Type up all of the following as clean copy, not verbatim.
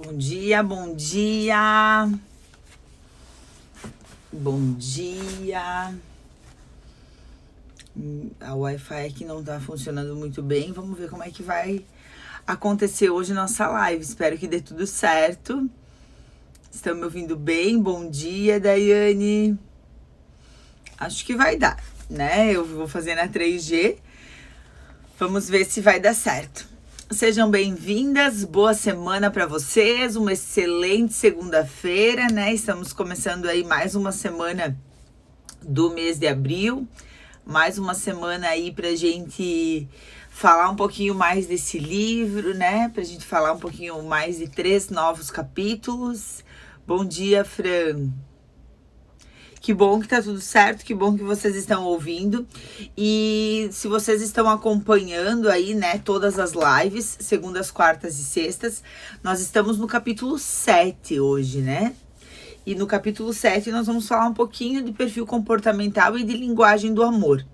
Bom dia, bom dia. Bom dia. A Wi-Fi aqui não tá funcionando muito bem. Vamos ver como é que vai acontecer hoje nossa live. Espero que dê tudo certo. Estão me ouvindo bem? Bom dia, Daiane. Acho que vai dar, né? Eu vou fazer na 3G. Vamos ver se vai dar certo. Sejam bem-vindas, boa semana para vocês, uma excelente segunda-feira, né? Estamos começando aí mais uma semana do mês de abril, mais uma semana aí pra gente falar um pouquinho mais desse livro, né? Pra gente falar um pouquinho mais de 3 novos capítulos. Bom dia, Fran. Que bom que tá tudo certo, que bom que vocês estão ouvindo. E se vocês estão acompanhando aí, né, todas as lives, segundas, quartas e sextas, nós estamos no capítulo 7 hoje, né? E no capítulo 7 nós vamos falar um pouquinho de perfil comportamental e de linguagem do amor.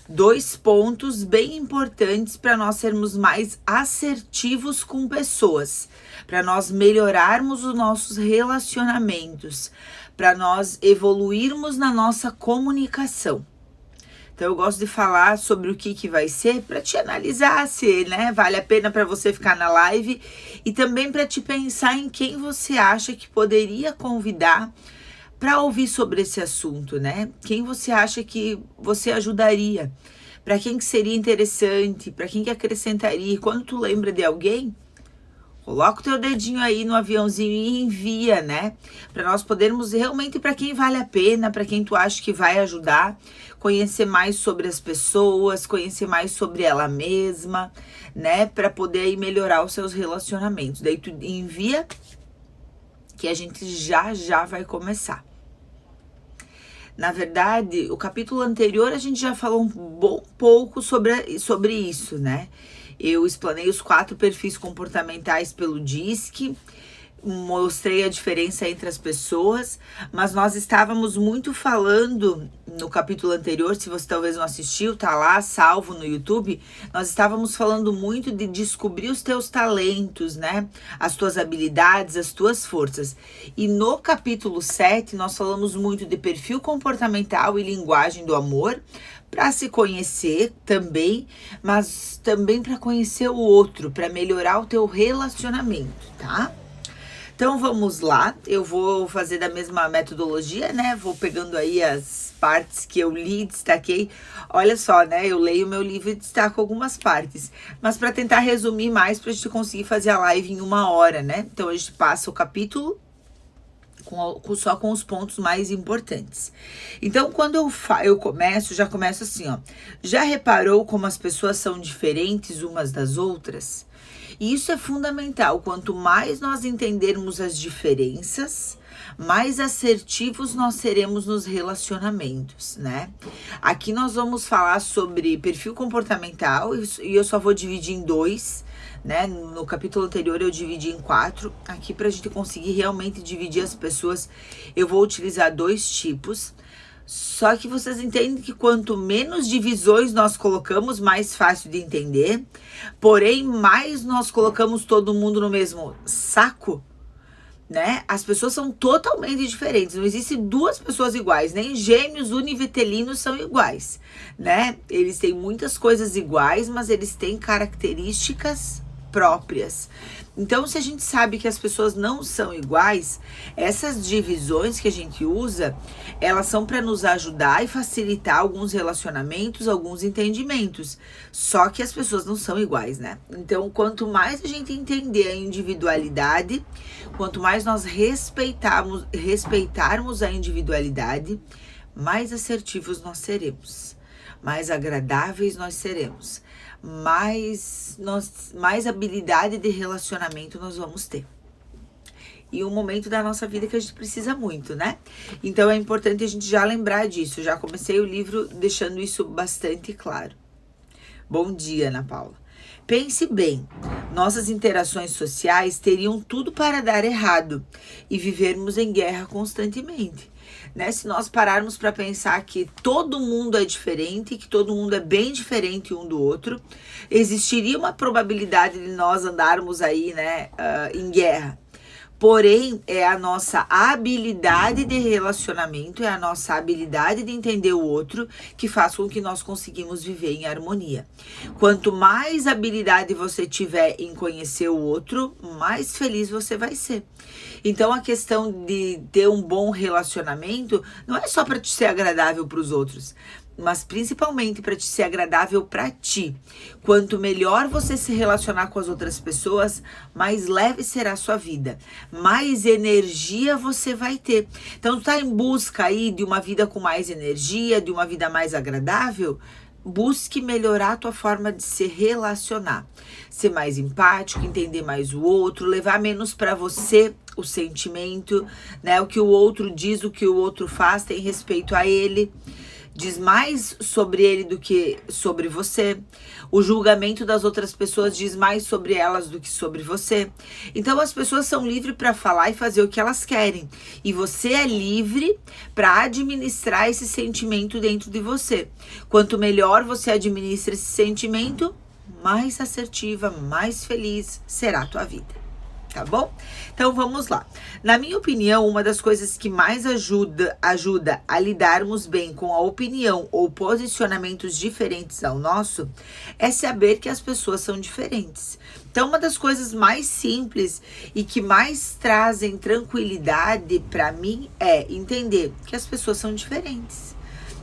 2 pontos bem importantes para nós sermos mais assertivos com pessoas, para nós melhorarmos os nossos relacionamentos, para nós evoluirmos na nossa comunicação. Então eu gosto de falar sobre o que vai ser para te analisar se, né, vale a pena para você ficar na live e também para te pensar em quem você acha que poderia convidar para ouvir sobre esse assunto, né? Quem você acha que você ajudaria? Para quem que seria interessante? Para quem que acrescentaria? E quando tu lembra de alguém, coloca o teu dedinho aí no aviãozinho e envia, né? Para nós podermos realmente, para quem vale a pena, para quem tu acha que vai ajudar, conhecer mais sobre as pessoas, conhecer mais sobre ela mesma, né? Para poder aí melhorar os seus relacionamentos. Daí tu envia que a gente já vai começar. Na verdade, o capítulo anterior a gente já falou um bom pouco sobre isso, né? Eu explanei os 4 perfis comportamentais pelo DISC, mostrei a diferença entre as pessoas, mas nós estávamos muito falando no capítulo anterior, se você talvez não assistiu, tá lá salvo no YouTube, nós estávamos falando muito de descobrir os teus talentos, né? As tuas habilidades, as tuas forças. E no capítulo 7, nós falamos muito de perfil comportamental e linguagem do amor, para se conhecer também, mas também para conhecer o outro, para melhorar o teu relacionamento, tá? Então vamos lá, eu vou fazer da mesma metodologia, né? Vou pegando aí as partes que eu li e destaquei. Olha só, né? Eu leio meu livro e destaco algumas partes, mas para tentar resumir mais, para a gente conseguir fazer a live em 1 hora, né? Então a gente passa o capítulo só com os pontos mais importantes. Então, quando eu começo, já começo assim, ó. Já reparou como as pessoas são diferentes umas das outras? E isso é fundamental. Quanto mais nós entendermos as diferenças, mais assertivos nós seremos nos relacionamentos, né? Aqui nós vamos falar sobre perfil comportamental e eu só vou dividir em 2, né? No capítulo anterior eu dividi em 4. Aqui pra gente conseguir realmente dividir as pessoas, eu vou utilizar 2 tipos. Só que vocês entendem que quanto menos divisões nós colocamos, mais fácil de entender. Porém, mais nós colocamos todo mundo no mesmo saco, né? As pessoas são totalmente diferentes. Não existem 2 pessoas iguais, nem gêmeos univitelinos são iguais, né? Eles têm muitas coisas iguais, mas eles têm características próprias. Então, se a gente sabe que as pessoas não são iguais, essas divisões que a gente usa, elas são para nos ajudar e facilitar alguns relacionamentos, alguns entendimentos. Só que as pessoas não são iguais, né? Então, quanto mais a gente entender a individualidade, quanto mais nós respeitarmos a individualidade, mais assertivos nós seremos, mais agradáveis nós seremos, mais habilidade de relacionamento nós vamos ter. E um momento da nossa vida que a gente precisa muito, né? Então é importante a gente já lembrar disso. Já comecei o livro deixando isso bastante claro. Bom dia, Ana Paula. Pense bem, nossas interações sociais teriam tudo para dar errado e vivermos em guerra constantemente. Né? Se nós pararmos para pensar que todo mundo é diferente, que todo mundo é bem diferente um do outro, existiria uma probabilidade de nós andarmos aí, né, em guerra. Porém, é a nossa habilidade de relacionamento, é a nossa habilidade de entender o outro que faz com que nós conseguimos viver em harmonia. Quanto mais habilidade você tiver em conhecer o outro, mais feliz você vai ser. Então, a questão de ter um bom relacionamento não é só para te ser agradável para os outros, mas principalmente para te ser agradável para ti. Quanto melhor você se relacionar com as outras pessoas, mais leve será a sua vida, mais energia você vai ter. Então, tu tá em busca aí de uma vida com mais energia, de uma vida mais agradável? Busque melhorar a tua forma de se relacionar, ser mais empático, entender mais o outro, levar menos para você o sentimento, né? O que o outro diz, o que o outro faz tem respeito a ele. Diz mais sobre ele do que sobre você. O julgamento das outras pessoas diz mais sobre elas do que sobre você. Então as pessoas são livres para falar e fazer o que elas querem. E você é livre para administrar esse sentimento dentro de você. Quanto melhor você administra esse sentimento, mais assertiva, mais feliz será a tua vida. Tá bom? Então vamos lá. Na minha opinião, uma das coisas que mais ajuda a lidarmos bem com a opinião ou posicionamentos diferentes ao nosso é saber que as pessoas são diferentes. Então, uma das coisas mais simples e que mais trazem tranquilidade para mim é entender que as pessoas são diferentes.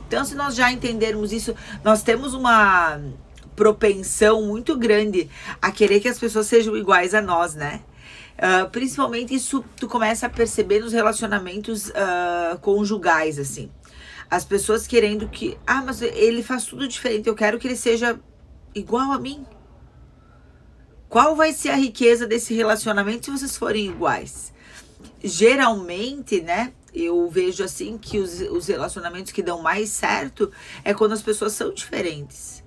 Então, se nós já entendermos isso, nós temos uma propensão muito grande a querer que as pessoas sejam iguais a nós, né? Principalmente isso tu começa a perceber nos relacionamentos conjugais, assim. As pessoas querendo que, mas ele faz tudo diferente, eu quero que ele seja igual a mim. Qual vai ser a riqueza desse relacionamento se vocês forem iguais? Geralmente, né, eu vejo assim que os relacionamentos que dão mais certo é quando as pessoas são diferentes.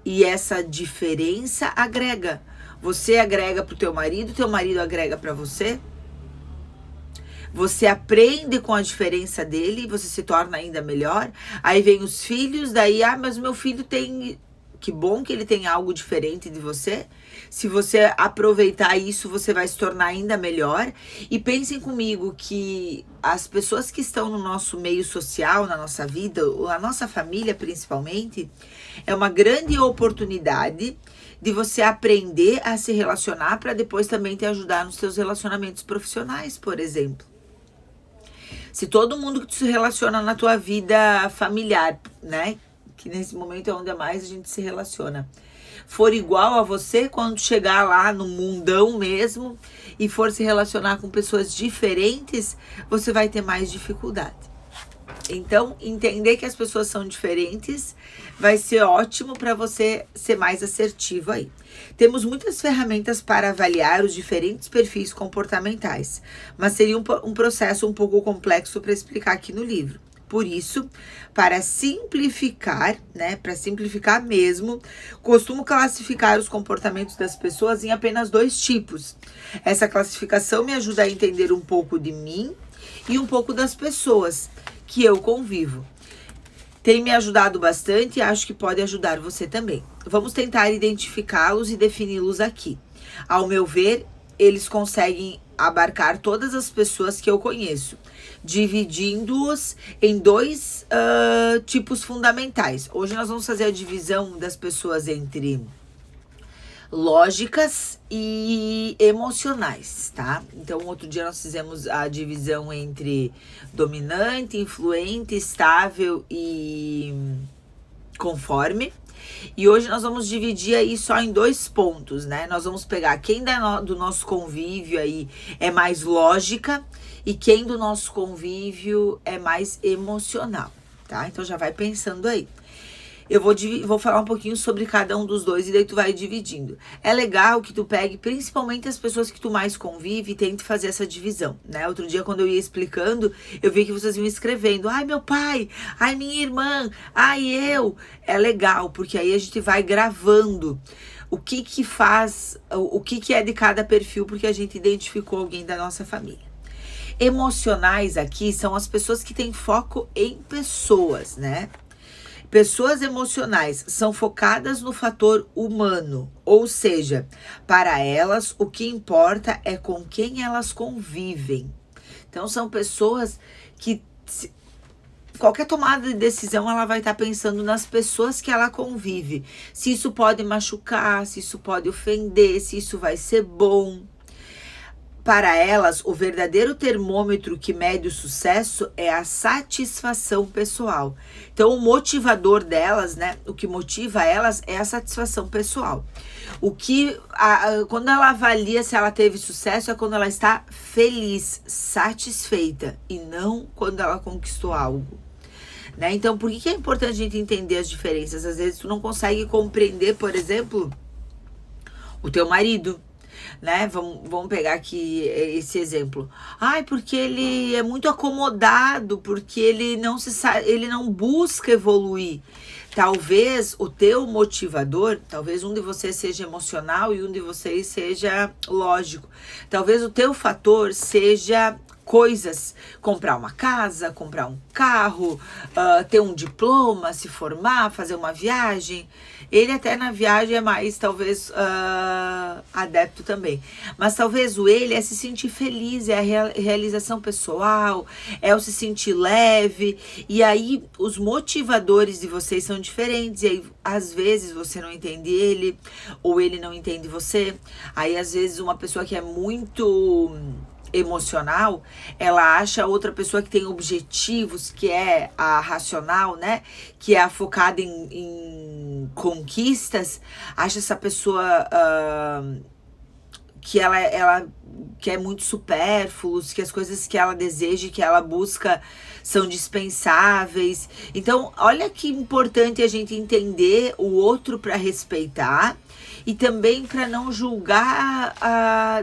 E essa diferença agrega. Você agrega pro teu marido agrega para você. Você aprende com a diferença dele, você se torna ainda melhor. Aí vem os filhos, daí, mas meu filho tem... Que bom que ele tem algo diferente de você. Se você aproveitar isso, você vai se tornar ainda melhor. E pensem comigo que as pessoas que estão no nosso meio social, na nossa vida, a nossa família principalmente, é uma grande oportunidade de você aprender a se relacionar para depois também te ajudar nos seus relacionamentos profissionais, por exemplo. Se todo mundo que se relaciona na tua vida familiar, né, que nesse momento é onde mais a gente se relaciona, for igual a você, quando chegar lá no mundão mesmo e for se relacionar com pessoas diferentes, você vai ter mais dificuldade. Então, entender que as pessoas são diferentes vai ser ótimo para você ser mais assertivo aí. Temos muitas ferramentas para avaliar os diferentes perfis comportamentais, mas seria um processo um pouco complexo para explicar aqui no livro. Por isso, para simplificar, né, para simplificar mesmo, costumo classificar os comportamentos das pessoas em apenas 2 tipos. Essa classificação me ajuda a entender um pouco de mim e um pouco das pessoas que eu convivo. Tem me ajudado bastante e acho que pode ajudar você também. Vamos tentar identificá-los e defini-los aqui. Ao meu ver, eles conseguem abarcar todas as pessoas que eu conheço, dividindo-os em 2 tipos fundamentais. Hoje nós vamos fazer a divisão das pessoas entre lógicas e emocionais, tá? Então, outro dia nós fizemos a divisão entre dominante, influente, estável e conforme. E hoje nós vamos dividir aí só em 2 pontos, né? Nós vamos pegar quem do nosso convívio aí é mais lógica e quem do nosso convívio é mais emocional, tá? Então já vai pensando aí. Eu vou falar um pouquinho sobre cada um dos 2 e daí tu vai dividindo. É legal que tu pegue principalmente as pessoas que tu mais convive e tente fazer essa divisão, né? Outro dia, quando eu ia explicando, eu vi que vocês iam escrevendo. Ai, meu pai! Ai, minha irmã! Ai, eu! É legal, porque aí a gente vai gravando o que faz, o que é de cada perfil, porque a gente identificou alguém da nossa família. Emocionais aqui são as pessoas que têm foco em pessoas, né? Pessoas emocionais são focadas no fator humano, ou seja, para elas o que importa é com quem elas convivem. Então são pessoas que qualquer tomada de decisão ela vai estar pensando nas pessoas que ela convive. Se isso pode machucar, se isso pode ofender, se isso vai ser bom. Para elas, o verdadeiro termômetro que mede o sucesso é a satisfação pessoal. Então, o motivador delas, né? O que motiva elas é a satisfação pessoal. Quando ela avalia se ela teve sucesso é quando ela está feliz, satisfeita, e não quando ela conquistou algo. Né? Então, por que é importante a gente entender as diferenças? Às vezes, tu não consegue compreender, por exemplo, o teu marido. Né? Vamos pegar aqui esse exemplo. Porque ele é muito acomodado, porque ele não busca evoluir. Talvez o teu motivador, talvez um de vocês seja emocional e um de vocês seja lógico. Talvez o teu fator seja coisas, comprar uma casa, comprar um carro, ter um diploma, se formar, fazer uma viagem. Ele até na viagem é mais, talvez, adepto também. Mas talvez ele é se sentir feliz, é a realização pessoal, é o se sentir leve. E aí, os motivadores de vocês são diferentes. E aí, às vezes, você não entende ele, ou ele não entende você. Aí, às vezes, uma pessoa que é muito emocional, ela acha outra pessoa que tem objetivos, que é a racional, né? Que é a focada em conquistas, acha essa pessoa que ela quer muito supérfluos, que as coisas que ela deseja e que ela busca são dispensáveis. Então, olha que importante a gente entender o outro para respeitar e também para não julgar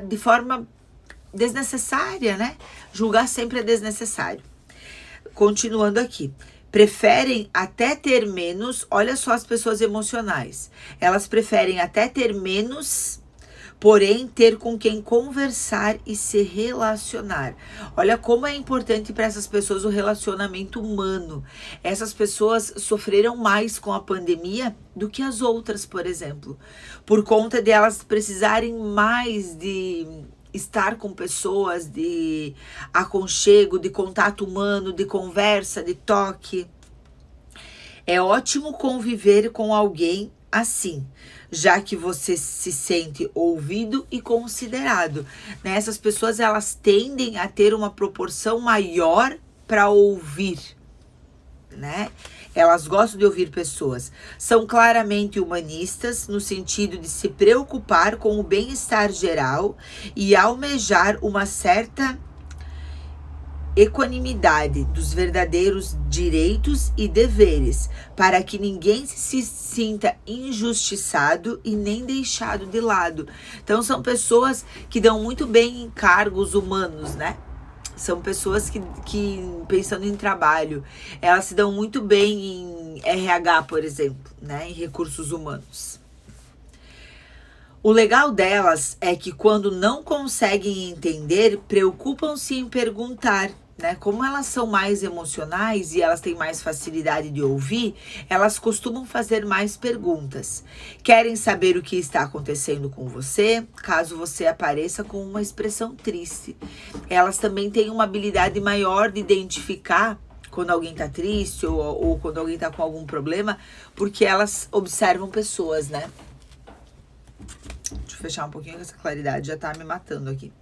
de forma desnecessária, né? Julgar sempre é desnecessário. Continuando aqui. Preferem até ter menos, olha só as pessoas emocionais. Elas preferem até ter menos, porém ter com quem conversar e se relacionar. Olha como é importante para essas pessoas o relacionamento humano. Essas pessoas sofreram mais com a pandemia do que as outras, por exemplo. Por conta de elas precisarem mais de estar com pessoas, de aconchego, de contato humano, de conversa, de toque. É ótimo conviver com alguém assim, já que você se sente ouvido e considerado. Né? Essas pessoas, elas tendem a ter uma proporção maior para ouvir, né? Elas gostam de ouvir pessoas. São claramente humanistas no sentido de se preocupar com o bem-estar geral e almejar uma certa equanimidade dos verdadeiros direitos e deveres, para que ninguém se sinta injustiçado e nem deixado de lado. Então são pessoas que dão muito bem em cargos humanos, né? São pessoas que pensando em trabalho, elas se dão muito bem em RH, por exemplo, né? Em recursos humanos. O legal delas é que quando não conseguem entender, preocupam-se em perguntar, né? Como elas são mais emocionais e elas têm mais facilidade de ouvir, elas costumam fazer mais perguntas. Querem saber o que está acontecendo com você, caso você apareça com uma expressão triste. Elas também têm uma habilidade maior de identificar quando alguém tá triste ou quando alguém tá com algum problema, porque elas observam pessoas, né? Deixa eu fechar um pouquinho, essa claridade já tá me matando aqui.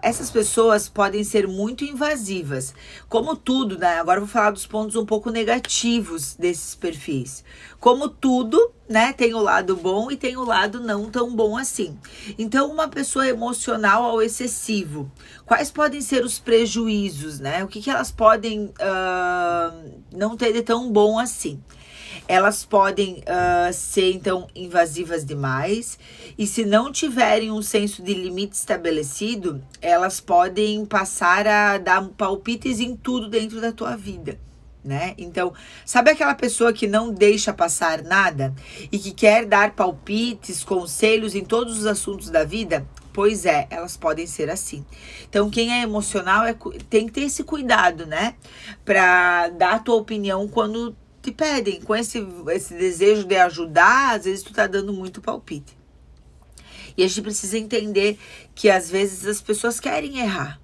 Essas pessoas podem ser muito invasivas. Como tudo, né? Agora eu vou falar dos pontos um pouco negativos desses perfis. Como tudo, né? Tem o lado bom e tem o lado não tão bom assim. Então, uma pessoa emocional ao excessivo, quais podem ser os prejuízos, né? O que elas podem não ter de tão bom assim? Elas podem ser, então, invasivas demais. E se não tiverem um senso de limite estabelecido, elas podem passar a dar palpites em tudo dentro da tua vida, né? Então, sabe aquela pessoa que não deixa passar nada e que quer dar palpites, conselhos em todos os assuntos da vida? Pois é, elas podem ser assim. Então, quem é emocional tem que ter esse cuidado, né? Pra dar a tua opinião quando te pedem. Com esse desejo de ajudar, às vezes tu tá dando muito palpite. E a gente precisa entender que às vezes as pessoas querem errar.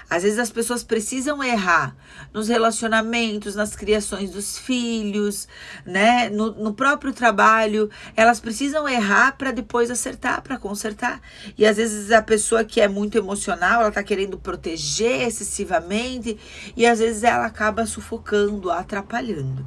Às vezes as pessoas precisam errar nos relacionamentos, nas criações dos filhos, né? No próprio trabalho. Elas precisam errar para depois acertar, para consertar. E às vezes a pessoa que é muito emocional, ela tá querendo proteger excessivamente e às vezes ela acaba sufocando, atrapalhando.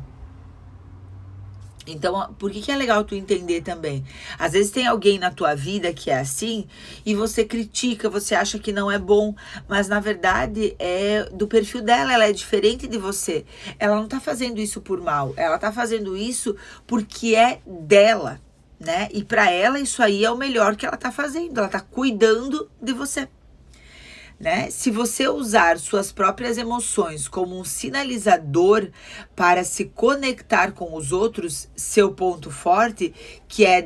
Então, por que é legal tu entender também? Às vezes tem alguém na tua vida que é assim e você critica, você acha que não é bom, mas na verdade é do perfil dela, ela é diferente de você. Ela não tá fazendo isso por mal, ela tá fazendo isso porque é dela, né? E para ela isso aí é o melhor que ela tá fazendo, ela tá cuidando de você. Né? Se você usar suas próprias emoções como um sinalizador para se conectar com os outros, seu ponto forte, que é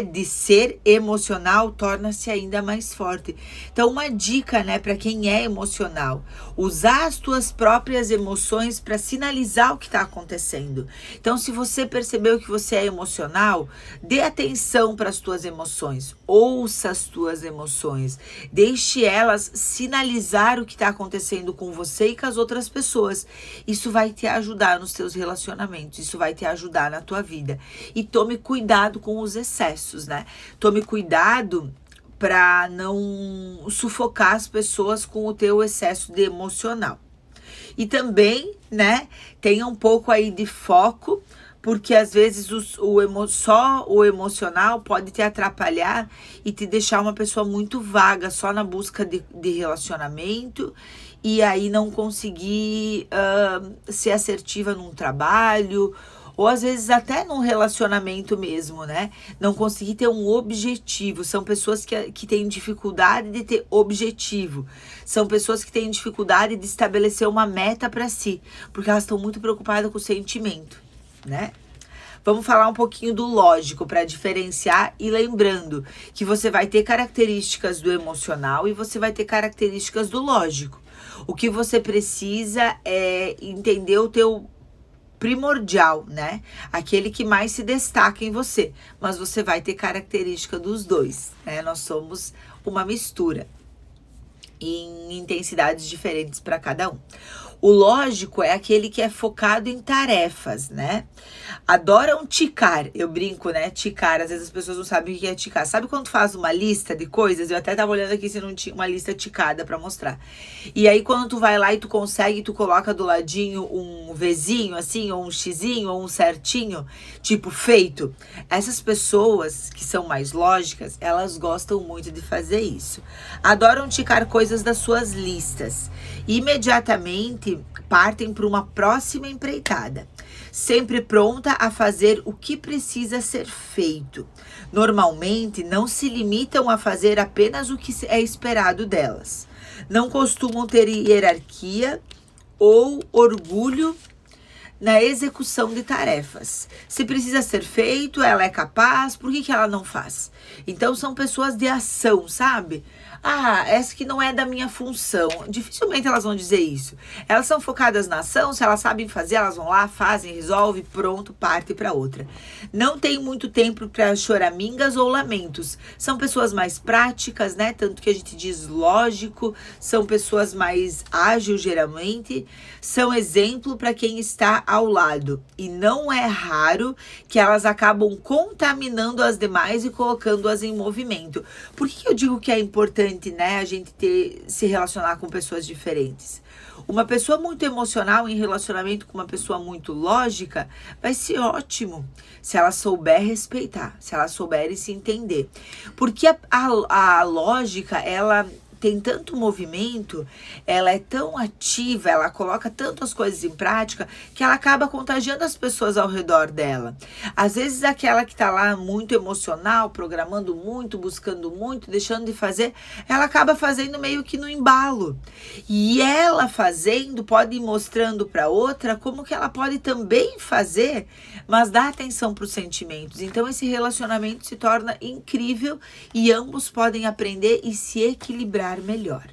de ser emocional, torna-se ainda mais forte. Então, uma dica, né, para quem é emocional, usar as tuas próprias emoções para sinalizar o que está acontecendo. Então, se você percebeu que você é emocional, dê atenção para as tuas emoções, ouça as tuas emoções, deixe elas sinalizar o que está acontecendo com você e com as outras pessoas. Isso vai te ajudar nos teus relacionamentos, isso vai te ajudar na tua vida. E tome cuidado com os excessos, né? Tome cuidado para não sufocar as pessoas com o teu excesso de emocional. E também, né, tenha um pouco aí de foco, porque às vezes só o emocional pode te atrapalhar e te deixar uma pessoa muito vaga, só na busca de relacionamento, e aí não conseguir ser assertiva num trabalho, ou às vezes até num relacionamento mesmo, né? Não conseguir ter um objetivo. São pessoas que têm dificuldade de ter objetivo. São pessoas que têm dificuldade de estabelecer uma meta para si, porque elas estão muito preocupadas com o sentimento, né? Vamos falar um pouquinho do lógico para diferenciar, e lembrando que você vai ter características do emocional e você vai ter características do lógico. O que você precisa é entender o teu primordial, né? Aquele que mais se destaca em você, mas você vai ter característica dos dois, né? Nós somos uma mistura em intensidades diferentes para cada um. O lógico é aquele que é focado em tarefas, né? Adoram ticar, eu brinco, né? Ticar, às vezes as pessoas não sabem o que é ticar. Sabe quando tu faz uma lista de coisas? Eu até tava olhando aqui se não tinha uma lista ticada pra mostrar. E aí quando tu vai lá e tu consegue, tu coloca do ladinho um Vzinho, assim, ou um Xzinho, ou um certinho, tipo, feito. Essas pessoas que são mais lógicas, elas gostam muito de fazer isso. Adoram ticar coisas das suas listas. Imediatamente partem para uma próxima empreitada, sempre pronta a fazer o que precisa ser feito. Normalmente não se limitam a fazer apenas o que é esperado delas. Não costumam ter hierarquia ou orgulho na execução de tarefas. Se precisa ser feito, ela é capaz, por que ela não faz? Então são pessoas de ação, sabe? Ah, essa que não é da minha função. Dificilmente elas vão dizer isso. Elas são focadas na ação, se elas sabem fazer, elas vão lá, fazem, resolve, pronto, parte para outra. Não tem muito tempo para choramingas ou lamentos. São pessoas mais práticas, né? Tanto que a gente diz lógico, são pessoas mais ágeis geralmente, são exemplo para quem está ao lado. E não é raro que elas acabam contaminando as demais e colocando-as em movimento. Por que eu digo que é importante, né, a gente se relacionar com pessoas diferentes? Uma pessoa muito emocional em relacionamento com uma pessoa muito lógica vai ser ótimo se ela souber respeitar, se ela souber se entender. Porque a lógica, ela tem tanto movimento, ela é tão ativa, ela coloca tantas coisas em prática que ela acaba contagiando as pessoas ao redor dela. Às vezes aquela que tá lá muito emocional, programando muito, buscando muito, deixando de fazer, ela acaba fazendo meio que no embalo. E ela fazendo pode ir mostrando para outra como que ela pode também fazer, mas dá atenção para os sentimentos. Então esse relacionamento se torna incrível e ambos podem aprender e se equilibrar melhor.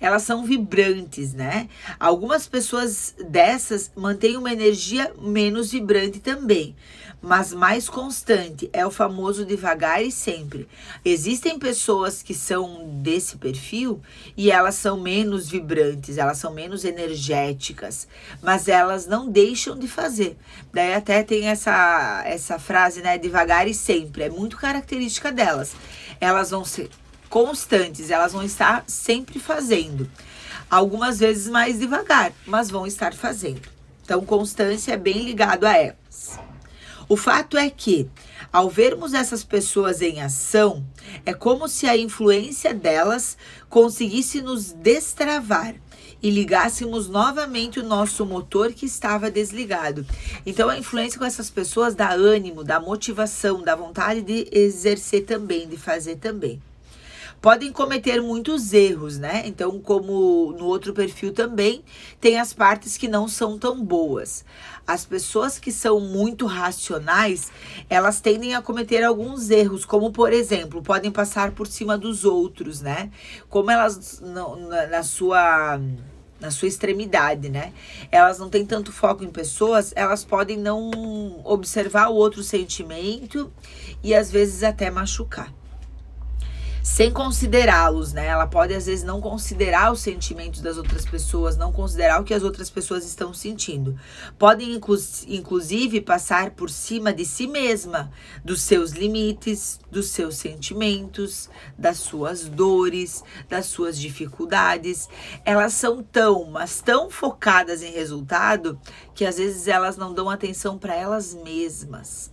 elas são vibrantes, né? Algumas pessoas dessas mantêm uma energia menos vibrante também, mas mais constante, é o famoso devagar e sempre. Existem pessoas que são desse perfil e elas são menos vibrantes, elas são menos energéticas, mas elas não deixam de fazer. Daí até tem essa frase, né, devagar e sempre, é muito característica delas. Elas vão ser constantes, elas vão estar sempre fazendo. Algumas vezes mais devagar, mas vão estar fazendo. Então, constância é bem ligado a elas. O fato é que, ao vermos essas pessoas em ação, é como se a influência delas conseguisse nos destravar e ligássemos novamente o nosso motor que estava desligado. Então, a influência com essas pessoas dá ânimo, dá motivação, dá vontade de exercer também, de fazer também. Podem cometer muitos erros, né? Então, como no outro perfil também, tem as partes que não são tão boas. As pessoas que são muito racionais, elas tendem a cometer alguns erros, como, por exemplo, podem passar por cima dos outros, né? Como elas, na sua extremidade, né? Elas não têm tanto foco em pessoas, elas podem não observar o outro sentimento e, às vezes, até machucar. Sem considerá-los, né? Ela pode, às vezes, não considerar os sentimentos das outras pessoas, não considerar o que as outras pessoas estão sentindo. Podem, inclusive, passar por cima de si mesma, dos seus limites, dos seus sentimentos, das suas dores, das suas dificuldades. Elas são mas tão focadas em resultado, que, às vezes, elas não dão atenção para elas mesmas.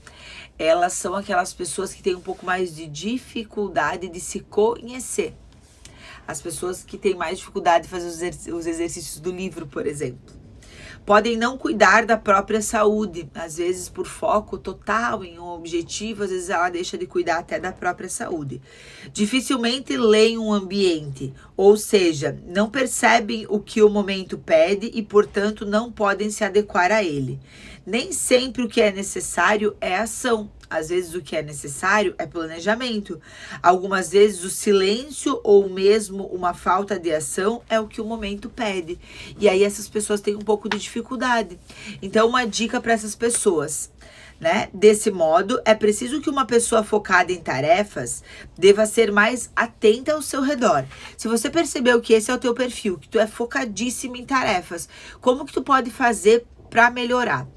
Elas são aquelas pessoas que têm um pouco mais de dificuldade de se conhecer. As pessoas que têm mais dificuldade de fazer os exercícios do livro, por exemplo. Podem não cuidar da própria saúde, às vezes por foco total em um objetivo, às vezes ela deixa de cuidar até da própria saúde. Dificilmente leem um ambiente, ou seja, não percebem o que o momento pede e, portanto, não podem se adequar a ele. Nem sempre o que é necessário é ação. Às vezes o que é necessário é planejamento. Algumas vezes o silêncio ou mesmo uma falta de ação é o que o momento pede. E aí essas pessoas têm um pouco de dificuldade. Então, uma dica para essas pessoas, né? Desse modo, é preciso que uma pessoa focada em tarefas deva ser mais atenta ao seu redor. Se você percebeu que esse é o teu perfil, que tu é focadíssimo em tarefas, como que tu pode fazer para melhorar?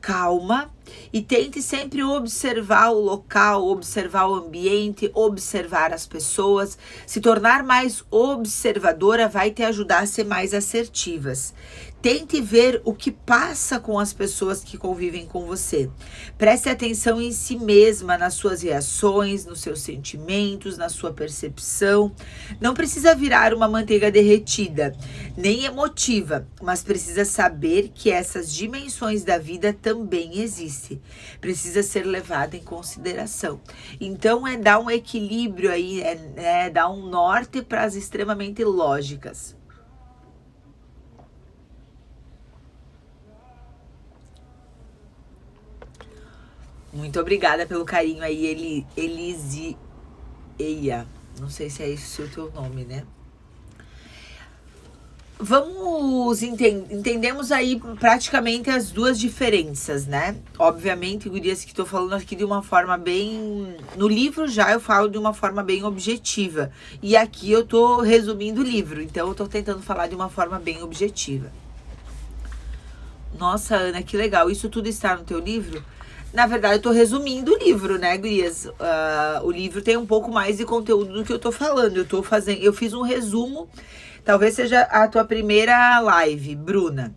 Calma e tente sempre observar o local, observar o ambiente, observar as pessoas. Se tornar mais observadora vai te ajudar a ser mais assertivas. Tente ver o que passa com as pessoas que convivem com você. Preste atenção em si mesma, nas suas reações, nos seus sentimentos, na sua percepção. Não precisa virar uma manteiga derretida, nem emotiva, mas precisa saber que essas dimensões da vida também existem. Precisa ser levada em consideração. Então, é dar um equilíbrio aí, dar um norte para as extremamente lógicas. Muito obrigada pelo carinho aí, Elise Eia. Não sei se é esse o teu nome, né? Vamos entendemos aí praticamente as duas diferenças, né? Obviamente, gurias, que estou falando aqui de uma forma bem... No livro já eu falo de uma forma bem objetiva. E aqui eu tô resumindo o livro, então eu tô tentando falar de uma forma bem objetiva. Nossa, Ana, que legal. Isso tudo está no teu livro? Na verdade, eu tô resumindo o livro, né, gurias? O livro tem um pouco mais de conteúdo do que eu tô falando. Eu fiz um resumo, talvez seja a tua primeira live, Bruna.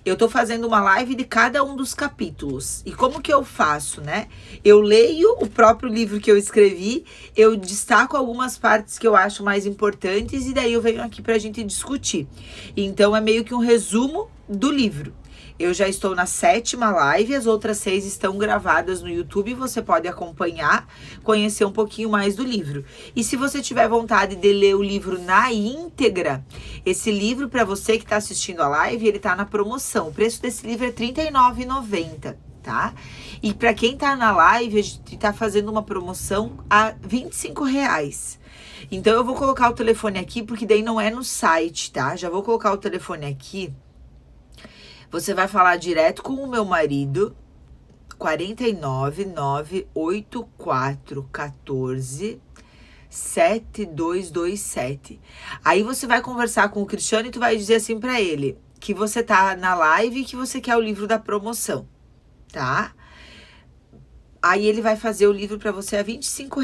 Eu tô fazendo uma live de cada um dos capítulos. E como que eu faço, né? Eu leio o próprio livro que eu escrevi, eu destaco algumas partes que eu acho mais importantes e daí eu venho aqui pra gente discutir. Então, é meio que um resumo do livro. Eu já estou na 7ª live, as outras 6 estão gravadas no YouTube, você pode acompanhar, conhecer um pouquinho mais do livro. E se você tiver vontade de ler o livro na íntegra, esse livro, para você que está assistindo a live, ele está na promoção. O preço desse livro é R$ 39,90. tá? E para quem tá na live, a gente tá fazendo uma promoção a R$ 25. Então eu vou colocar o telefone aqui, porque daí não é no site, tá? Já vou colocar o telefone aqui. Você vai falar direto com o meu marido, 49 984 14 7227. Aí você vai conversar com o Cristiano e tu vai dizer assim pra ele que você tá na live e que você quer o livro da promoção, tá? Aí ele vai fazer o livro pra você a R$ 25.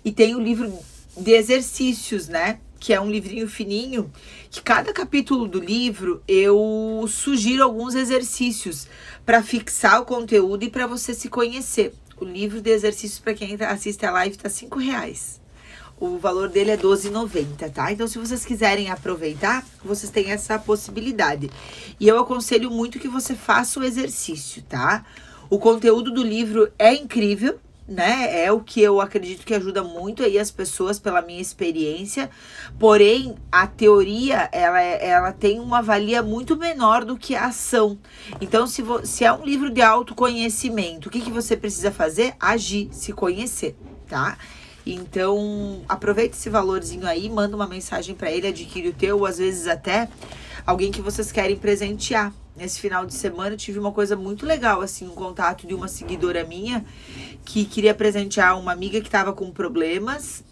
E tem o livro de exercícios, né? Que é um livrinho fininho, que cada capítulo do livro eu sugiro alguns exercícios para fixar o conteúdo e para você se conhecer. O livro de exercícios para quem assiste a live tá R$ 5. O valor dele é R$12,90, tá? Então, se vocês quiserem aproveitar, vocês têm essa possibilidade. E eu aconselho muito que você faça o exercício, tá? O conteúdo do livro é incrível, né? É o que eu acredito que ajuda muito aí as pessoas pela minha experiência. Porém, a teoria, ela tem uma valia muito menor do que a ação. Então, se é um livro de autoconhecimento, o que você precisa fazer? Agir, se conhecer, tá? Então, aproveita esse valorzinho aí, manda uma mensagem para ele, adquire o teu, ou às vezes até alguém que vocês querem presentear. Nesse final de semana eu tive uma coisa muito legal, assim, um contato de uma seguidora minha que queria presentear uma amiga que estava com problemas,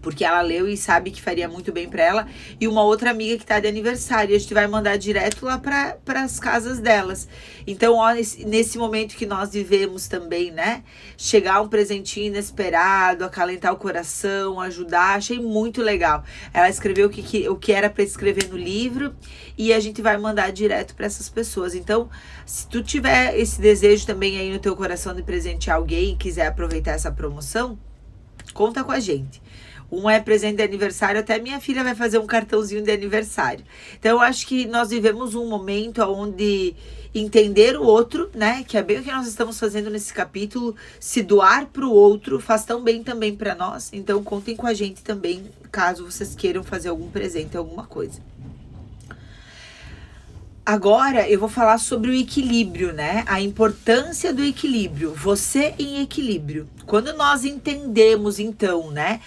porque ela leu e sabe que faria muito bem para ela, e uma outra amiga que tá de aniversário. A gente vai mandar direto lá para as casas delas. Então, ó, nesse momento que nós vivemos também, né? Chegar um presentinho inesperado, acalentar o coração, ajudar, achei muito legal. Ela escreveu o que era para escrever no livro e a gente vai mandar direto para essas pessoas. Então, se tu tiver esse desejo também aí no teu coração de presentear alguém e quiser aproveitar essa promoção, conta com a gente. Um é presente de aniversário, até minha filha vai fazer um cartãozinho de aniversário. Então, eu acho que nós vivemos um momento onde entender o outro, né? Que é bem o que nós estamos fazendo nesse capítulo. Se doar para o outro faz tão bem também para nós. Então, contem com a gente também, caso vocês queiram fazer algum presente, alguma coisa. Agora eu vou falar sobre o equilíbrio, né? A importância do equilíbrio, você em equilíbrio. Quando nós entendemos, então, né,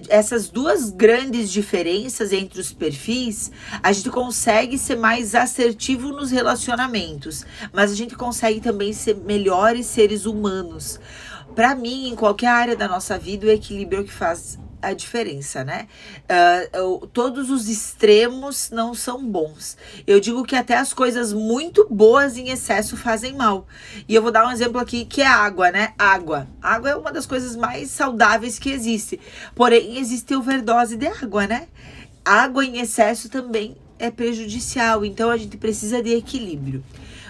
essas duas grandes diferenças entre os perfis, a gente consegue ser mais assertivo nos relacionamentos, mas a gente consegue também ser melhores seres humanos. Para mim, em qualquer área da nossa vida, o equilíbrio é o que faz a diferença, né? Todos os extremos não são bons. Eu digo que até as coisas muito boas em excesso fazem mal. E eu vou dar um exemplo aqui, que é a água, né? Água é uma das coisas mais saudáveis que existe. Porém, existe overdose de água, né? Água em excesso também é prejudicial. Então, a gente precisa de equilíbrio.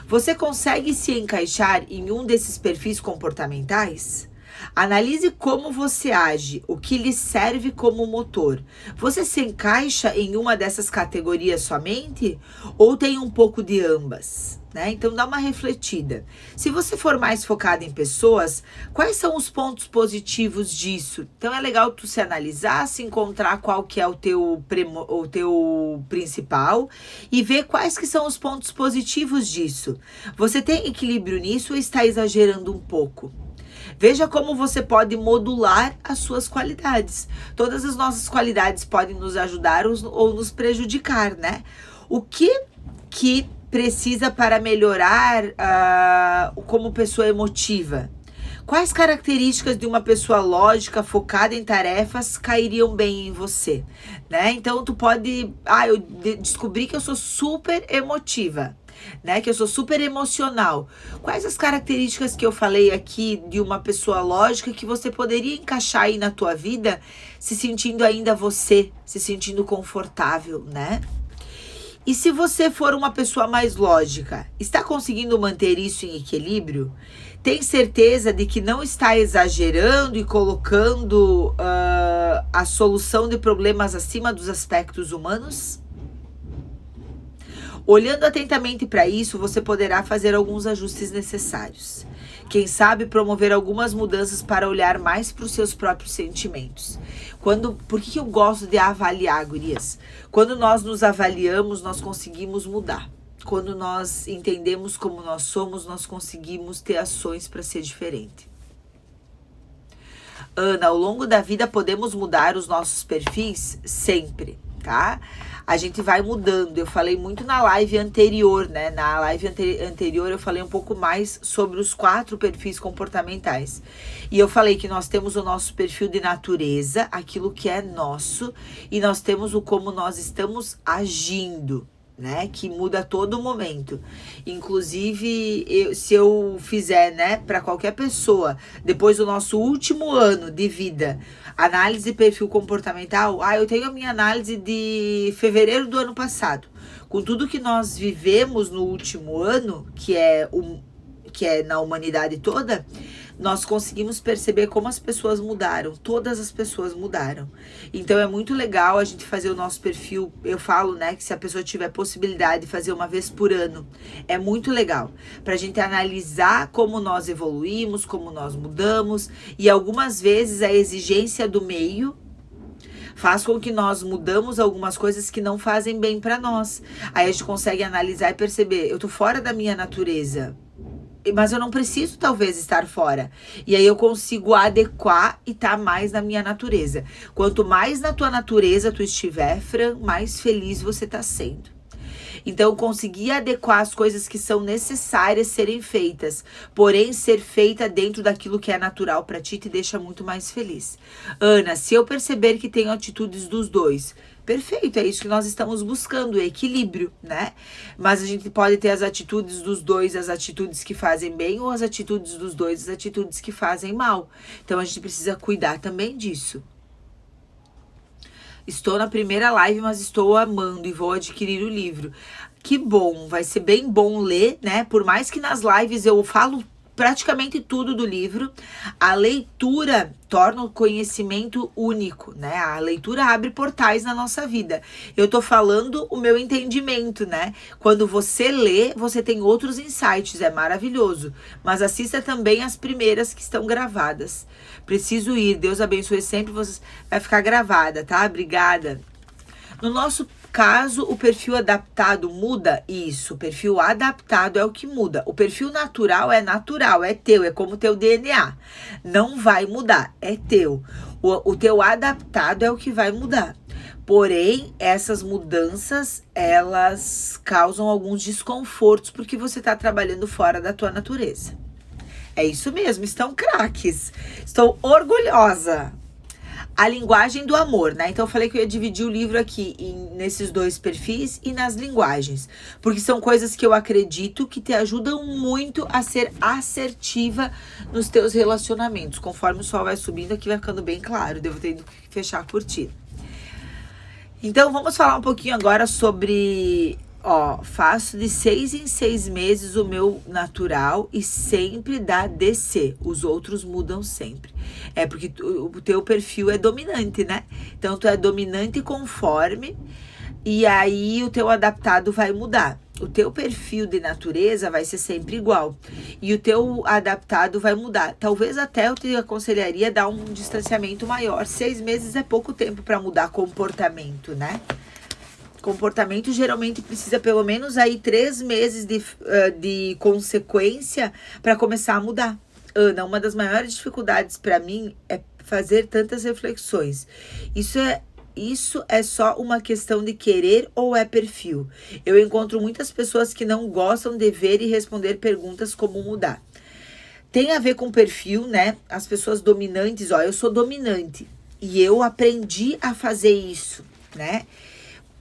Você consegue se encaixar em um desses perfis comportamentais? Analise como você age, o que lhe serve como motor. Você se encaixa em uma dessas categorias somente? Ou tem um pouco de ambas? Né? Então dá uma refletida. Se você for mais focado em pessoas, quais são os pontos positivos disso? Então é legal tu se analisar, se encontrar qual que é o teu principal e ver quais que são os pontos positivos disso. Você tem equilíbrio nisso ou está exagerando um pouco? Veja como você pode modular as suas qualidades. Todas as nossas qualidades podem nos ajudar ou nos prejudicar, né? O que precisa para melhorar como pessoa emotiva? Quais características de uma pessoa lógica, focada em tarefas, cairiam bem em você? Né? Então, tu pode... eu descobri que eu sou super emotiva. Né, que eu sou super emocional. Quais as características que eu falei aqui de uma pessoa lógica que você poderia encaixar aí na tua vida, se sentindo ainda você, se sentindo confortável, né? E se você for uma pessoa mais lógica, está conseguindo manter isso em equilíbrio? Tem certeza de que não está exagerando e colocando a solução de problemas acima dos aspectos humanos? Olhando atentamente para isso, você poderá fazer alguns ajustes necessários. Quem sabe promover algumas mudanças para olhar mais para os seus próprios sentimentos. Por que eu gosto de avaliar, gurias? Quando nós nos avaliamos, nós conseguimos mudar. quando nós entendemos como nós somos, nós conseguimos ter ações para ser diferente. Ana, ao longo da vida podemos mudar os nossos perfis? Sempre, tá? A gente vai mudando. Eu falei muito na live anterior, né? Na live anterior eu falei um pouco mais sobre os 4 perfis comportamentais. E eu falei que nós temos o nosso perfil de natureza, aquilo que é nosso, e nós temos o como nós estamos agindo, né, que muda a todo momento. Inclusive, se eu fizer, né, para qualquer pessoa, depois do nosso último ano de vida, análise de perfil comportamental, eu tenho a minha análise de fevereiro do ano passado. Com tudo que nós vivemos no último ano, que é na humanidade toda, nós conseguimos perceber como as pessoas mudaram. Todas as pessoas mudaram. Então é muito legal a gente fazer o nosso perfil. Eu falo, né, que se a pessoa tiver possibilidade de fazer uma vez por ano, é muito legal. Pra gente analisar como nós evoluímos, como nós mudamos. E algumas vezes a exigência do meio faz com que nós mudamos algumas coisas que não fazem bem pra nós. Aí a gente consegue analisar e perceber, eu tô fora da minha natureza, mas eu não preciso talvez estar fora. E aí eu consigo adequar e estar mais na minha natureza. Quanto mais na tua natureza tu estiver, Fran, mais feliz você tá sendo. Então, conseguir adequar as coisas que são necessárias serem feitas, porém ser feita dentro daquilo que é natural para ti, te deixa muito mais feliz. Ana, se eu perceber que tenho atitudes dos dois, perfeito, é isso que nós estamos buscando, equilíbrio, né? Mas a gente pode ter as atitudes dos dois, as atitudes que fazem bem, ou as atitudes dos dois, as atitudes que fazem mal. Então, a gente precisa cuidar também disso. Estou na primeira live, mas estou amando e vou adquirir o livro. Que bom, vai ser bem bom ler, né? Por mais que nas lives eu falo praticamente tudo do livro, a leitura torna o conhecimento único, né? A leitura abre portais na nossa vida. Eu tô falando o meu entendimento, né? Quando você lê, você tem outros insights, é maravilhoso. Mas assista também as primeiras que estão gravadas. Preciso ir, Deus abençoe sempre, você vai ficar gravada, tá? Obrigada. No nosso caso, o perfil adaptado muda? Isso, o perfil adaptado é o que muda. O perfil natural, é teu, é como o teu DNA. Não vai mudar, é teu. O teu adaptado é o que vai mudar. Porém, essas mudanças, elas causam alguns desconfortos porque você está trabalhando fora da tua natureza. É isso mesmo, estão craques. Estou orgulhosa. A linguagem do amor, né? Então eu falei que eu ia dividir o livro aqui nesses 2 perfis e nas linguagens. Porque são coisas que eu acredito que te ajudam muito a ser assertiva nos teus relacionamentos. Conforme o sol vai subindo, aqui vai ficando bem claro. Devo ter ido fechar a cortina. Então vamos falar um pouquinho agora sobre... faço de 6 em 6 meses o meu natural e sempre dá DC. Os outros mudam sempre. É porque o teu perfil é dominante, né? Então, tu é dominante conforme e aí o teu adaptado vai mudar. O teu perfil de natureza vai ser sempre igual e o teu adaptado vai mudar. Talvez até eu te aconselharia dar um distanciamento maior. 6 meses é pouco tempo para mudar comportamento, né? Comportamento geralmente precisa pelo menos aí 3 meses de consequência para começar a mudar. Ana, uma das maiores dificuldades para mim é fazer tantas reflexões. Isso é só uma questão de querer ou é perfil? Eu encontro muitas pessoas que não gostam de ver e responder perguntas como mudar. Tem a ver com perfil, né? As pessoas dominantes, eu sou dominante e eu aprendi a fazer isso, né?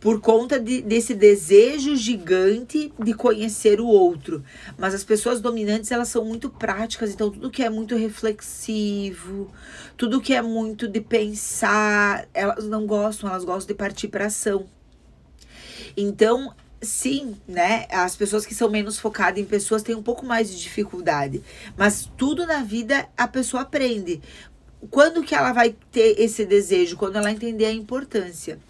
Por conta desse desejo gigante de conhecer o outro. Mas as pessoas dominantes, elas são muito práticas, então tudo que é muito reflexivo, tudo que é muito de pensar, elas não gostam, elas gostam de partir para ação. Então, sim, né, as pessoas que são menos focadas em pessoas têm um pouco mais de dificuldade, mas tudo na vida a pessoa aprende. Quando que ela vai ter esse desejo? Quando ela entender a importância.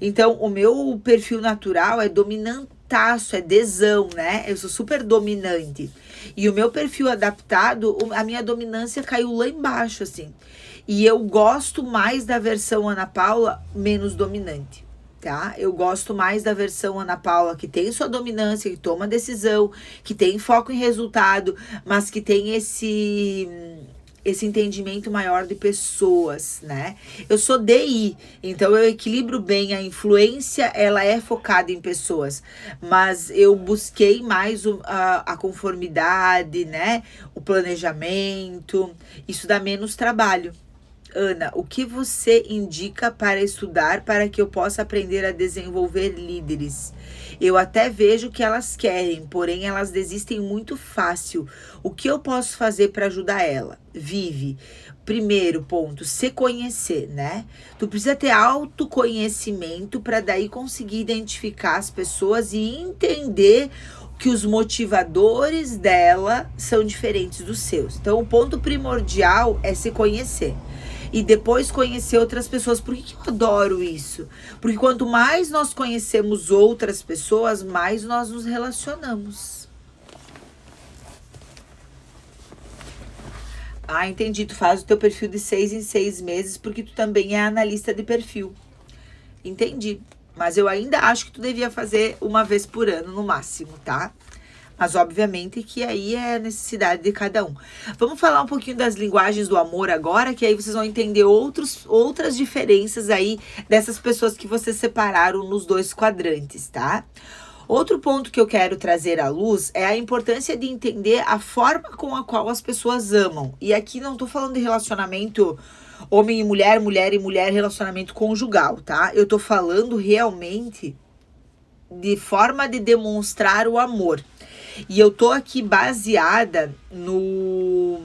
Então, o meu perfil natural é dominantaço, é desão, né? Eu sou super dominante. E o meu perfil adaptado, a minha dominância caiu lá embaixo, assim. E eu gosto mais da versão Ana Paula menos dominante. tá? Eu gosto mais da versão Ana Paula, que tem sua dominância, que toma decisão, que tem foco em resultado, mas que tem esse entendimento maior de pessoas, né? Eu sou DI, então eu equilibro bem a influência, ela é focada em pessoas, mas eu busquei mais a conformidade, né? O planejamento, isso dá menos trabalho. Ana, o que você indica para estudar para que eu possa aprender a desenvolver líderes? Eu até vejo que elas querem, porém elas desistem muito fácil. O que eu posso fazer para ajudar ela? Vive. Primeiro ponto, se conhecer, né? Tu precisa ter autoconhecimento para daí conseguir identificar as pessoas e entender que os motivadores dela são diferentes dos seus. Então, o ponto primordial é se conhecer. E depois conhecer outras pessoas. Por que eu adoro isso? Porque quanto mais nós conhecemos outras pessoas, mais nós nos relacionamos. Ah, entendi. Tu faz o teu perfil de 6 em 6 meses porque tu também é analista de perfil. Entendi. Mas eu ainda acho que tu devia fazer uma vez por ano no máximo, tá? Mas obviamente que aí é a necessidade de cada um. Vamos falar um pouquinho das linguagens do amor agora, que aí vocês vão entender outras diferenças aí dessas pessoas que vocês separaram nos 2 quadrantes, tá? Outro ponto que eu quero trazer à luz é a importância de entender a forma com a qual as pessoas amam. E aqui não tô falando de relacionamento homem e mulher, mulher e mulher, relacionamento conjugal, tá? Eu tô falando realmente de forma de demonstrar o amor. E eu tô aqui baseada no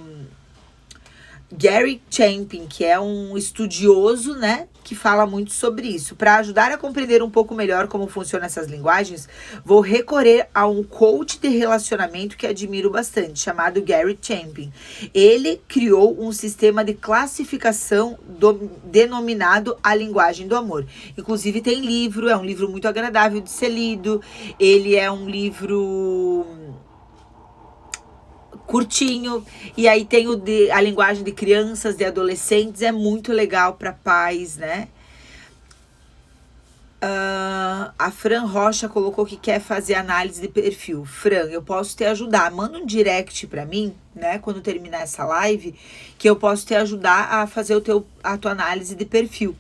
Gary Chapman, que é um estudioso, né, que fala muito sobre isso. Para ajudar a compreender um pouco melhor como funcionam essas linguagens, vou recorrer a um coach de relacionamento que admiro bastante, chamado Gary Chapman. Ele criou um sistema de classificação denominado A Linguagem do Amor. Inclusive tem livro, é um livro muito agradável de ser lido. Ele é um livro curtinho, e aí tem a linguagem de crianças, de adolescentes, é muito legal para pais, né? A Fran Rocha colocou que quer fazer análise de perfil. Fran, eu posso te ajudar. Manda um direct para mim, né? Quando terminar essa live, que eu posso te ajudar a fazer a tua análise de perfil.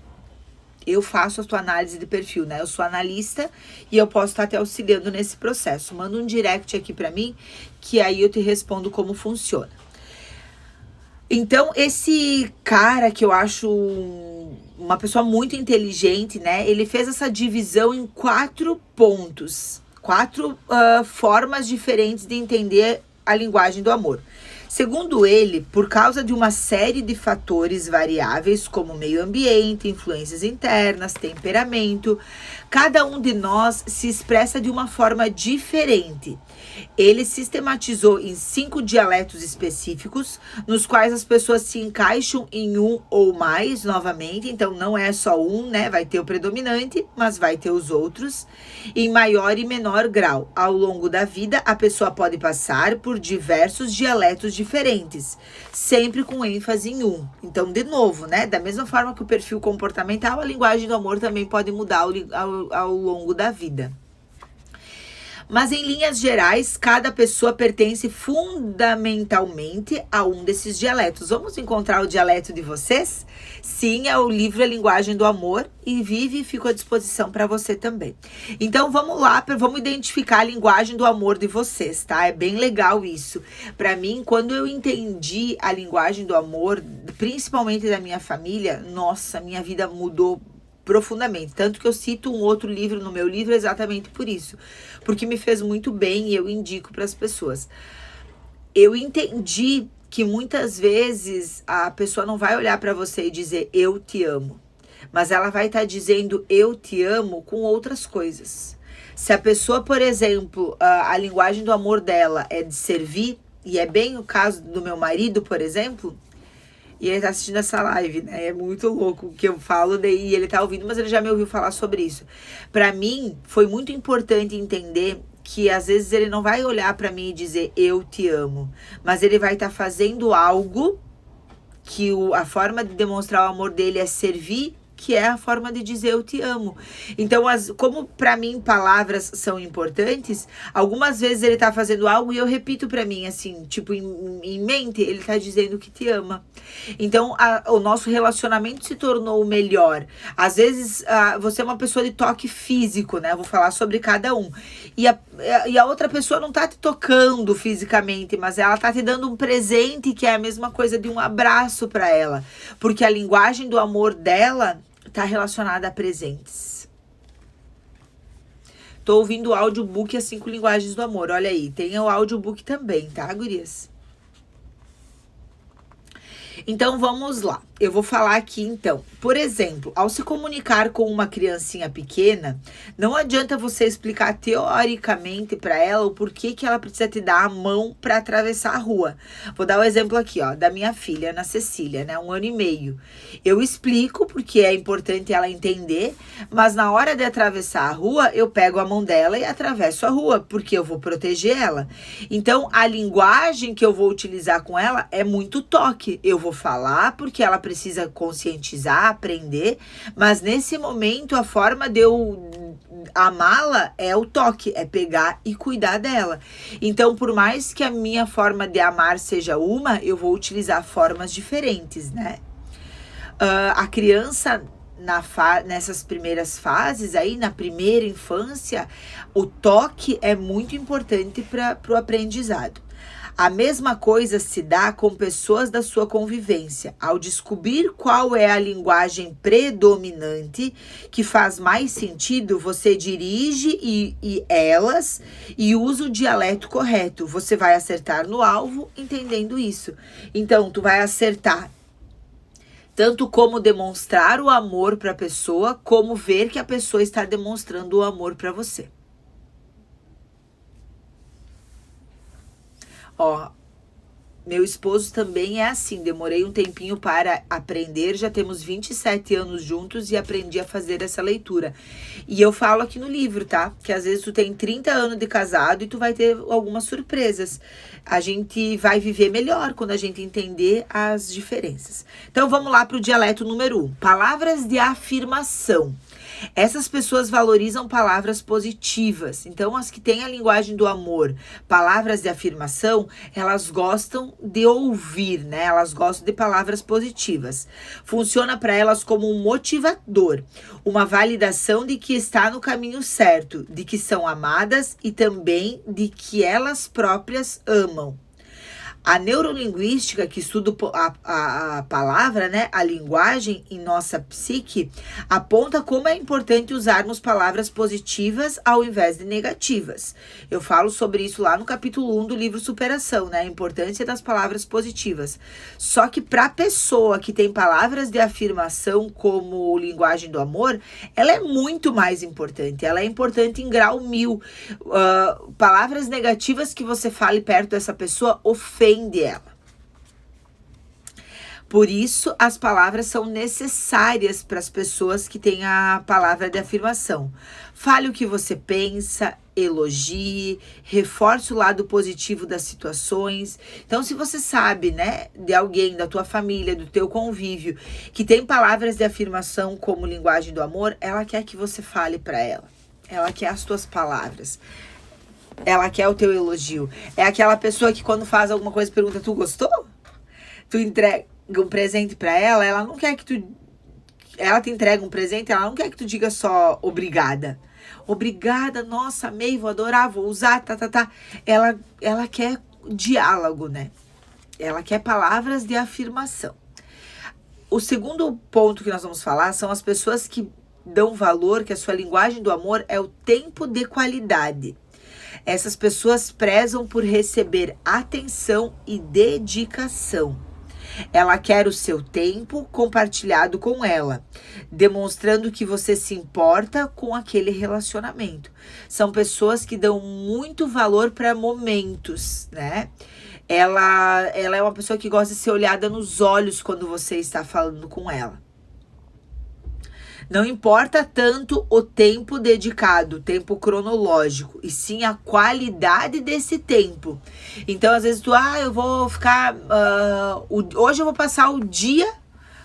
Eu faço a tua análise de perfil, né? Eu sou analista e eu posso estar te auxiliando nesse processo. Manda um direct aqui para mim, que aí eu te respondo como funciona. Então, esse cara que eu acho uma pessoa muito inteligente, né? Ele fez essa divisão em 4 pontos. 4 formas diferentes de entender a linguagem do amor. Segundo ele, por causa de uma série de fatores variáveis, como meio ambiente, influências internas, temperamento, cada um de nós se expressa de uma forma diferente. Ele sistematizou em 5 dialetos específicos, nos quais as pessoas se encaixam em um ou mais, novamente. Então, não é só um, né? Vai ter o predominante, mas vai ter os outros, em maior e menor grau. Ao longo da vida, a pessoa pode passar por diversos dialetos diferentes, sempre com ênfase em um. Então, de novo, né? Da mesma forma que o perfil comportamental, a linguagem do amor também pode mudar ao longo da vida. Mas em linhas gerais, cada pessoa pertence fundamentalmente a um desses dialetos. Vamos encontrar o dialeto de vocês? Sim, é o livro A Linguagem do Amor, e Vive e fico à disposição para você também. Então vamos lá, vamos identificar a linguagem do amor de vocês, tá? É bem legal isso. Para mim, quando eu entendi a linguagem do amor, principalmente da minha família, nossa, minha vida mudou profundamente, tanto que eu cito um outro livro no meu livro exatamente por isso, porque me fez muito bem e eu indico para as pessoas. Eu entendi que muitas vezes a pessoa não vai olhar para você e dizer eu te amo, mas ela vai estar dizendo eu te amo com outras coisas. Se a pessoa, por exemplo, a linguagem do amor dela é de servir, e é bem o caso do meu marido, por exemplo, e ele tá assistindo essa live, né? É muito louco o que eu falo, e ele tá ouvindo, mas ele já me ouviu falar sobre isso. Pra mim, foi muito importante entender que às vezes ele não vai olhar pra mim e dizer eu te amo, mas ele vai estar fazendo algo que a forma de demonstrar o amor dele é servir que é a forma de dizer eu te amo. Então, como para mim palavras são importantes, algumas vezes ele tá fazendo algo e eu repito para mim, assim, tipo, em mente, ele tá dizendo que te ama. Então, o nosso relacionamento se tornou melhor. Às vezes, você é uma pessoa de toque físico, né? Eu vou falar sobre cada um. E a outra pessoa não tá te tocando fisicamente, mas ela tá te dando um presente que é a mesma coisa de um abraço para ela. Porque a linguagem do amor dela tá relacionada a presentes. Tô ouvindo o audiobook As 5 Linguagens do Amor. Olha aí, tem o audiobook também, tá, gurias? Então, vamos lá. Eu vou falar aqui, então. Por exemplo, ao se comunicar com uma criancinha pequena, não adianta você explicar teoricamente para ela o porquê que ela precisa te dar a mão para atravessar a rua. Vou dar o exemplo aqui, ó, da minha filha, Ana Cecília, né? 1 ano e meio. Eu explico porque é importante ela entender, mas na hora de atravessar a rua, eu pego a mão dela e atravesso a rua, porque eu vou proteger ela. Então, a linguagem que eu vou utilizar com ela é muito toque. Eu vou falar porque ela precisa conscientizar, aprender, mas nesse momento a forma de eu amá-la é o toque, é pegar e cuidar dela. Então, por mais que a minha forma de amar seja uma, eu vou utilizar formas diferentes, né? A criança nessas primeiras fases aí, na primeira infância, o toque é muito importante para o aprendizado. A mesma coisa se dá com pessoas da sua convivência. Ao descobrir qual é a linguagem predominante que faz mais sentido, você dirige elas e usa o dialeto correto. Você vai acertar no alvo entendendo isso. Então, tu vai acertar tanto como demonstrar o amor para a pessoa, como ver que a pessoa está demonstrando o amor para você. Ó, meu esposo também é assim, demorei um tempinho para aprender, já temos 27 anos juntos e aprendi a fazer essa leitura. E eu falo aqui no livro, tá? Que às vezes tu tem 30 anos de casado e tu vai ter algumas surpresas. A gente vai viver melhor quando a gente entender as diferenças. Então vamos lá para o dialeto número 1. Palavras de afirmação. Essas pessoas valorizam palavras positivas. Então, as que têm a linguagem do amor, palavras de afirmação, elas gostam de ouvir, né? Elas gostam de palavras positivas. Funciona para elas como um motivador, uma validação de que está no caminho certo, de que são amadas e também de que elas próprias amam. A neurolinguística, que estuda a palavra, né, a linguagem em nossa psique, aponta como é importante usarmos palavras positivas ao invés de negativas. Eu falo sobre isso lá no capítulo 1 do livro Superação, né, a importância das palavras positivas. Só que para a pessoa que tem palavras de afirmação como linguagem do amor, ela é muito mais importante. Ela é importante em grau 1000. Palavras negativas que você fale perto dessa pessoa ofendem ela. Por isso, as palavras são necessárias para as pessoas que têm a palavra de afirmação. Fale o que você pensa, elogie, reforce o lado positivo das situações. Então, se você sabe, né, de alguém da tua família, do teu convívio, que tem palavras de afirmação como linguagem do amor, ela quer que você fale para ela. Ela quer as tuas palavras. Ela quer o teu elogio. É aquela pessoa que quando faz alguma coisa pergunta, tu gostou? Tu entrega um presente pra ela, ela não quer que tu... Ela te entrega um presente, ela não quer que tu diga só obrigada. Obrigada, nossa, amei, vou adorar, vou usar, tá. Ela quer diálogo, né? Ela quer palavras de afirmação. O segundo ponto que nós vamos falar são as pessoas que dão valor, que a sua linguagem do amor é o tempo de qualidade. Essas pessoas prezam por receber atenção e dedicação. Ela quer o seu tempo compartilhado com ela, demonstrando que você se importa com aquele relacionamento. São pessoas que dão muito valor para momentos, né? Ela é uma pessoa que gosta de ser olhada nos olhos quando você está falando com ela. Não importa tanto o tempo dedicado, o tempo cronológico, e sim a qualidade desse tempo. Então, às vezes, eu vou ficar... hoje eu vou passar o dia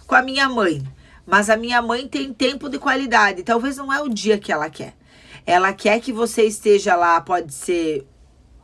com a minha mãe. mas a minha mãe tem tempo de qualidade. Talvez não é o dia que ela quer. Ela quer que você esteja lá, pode ser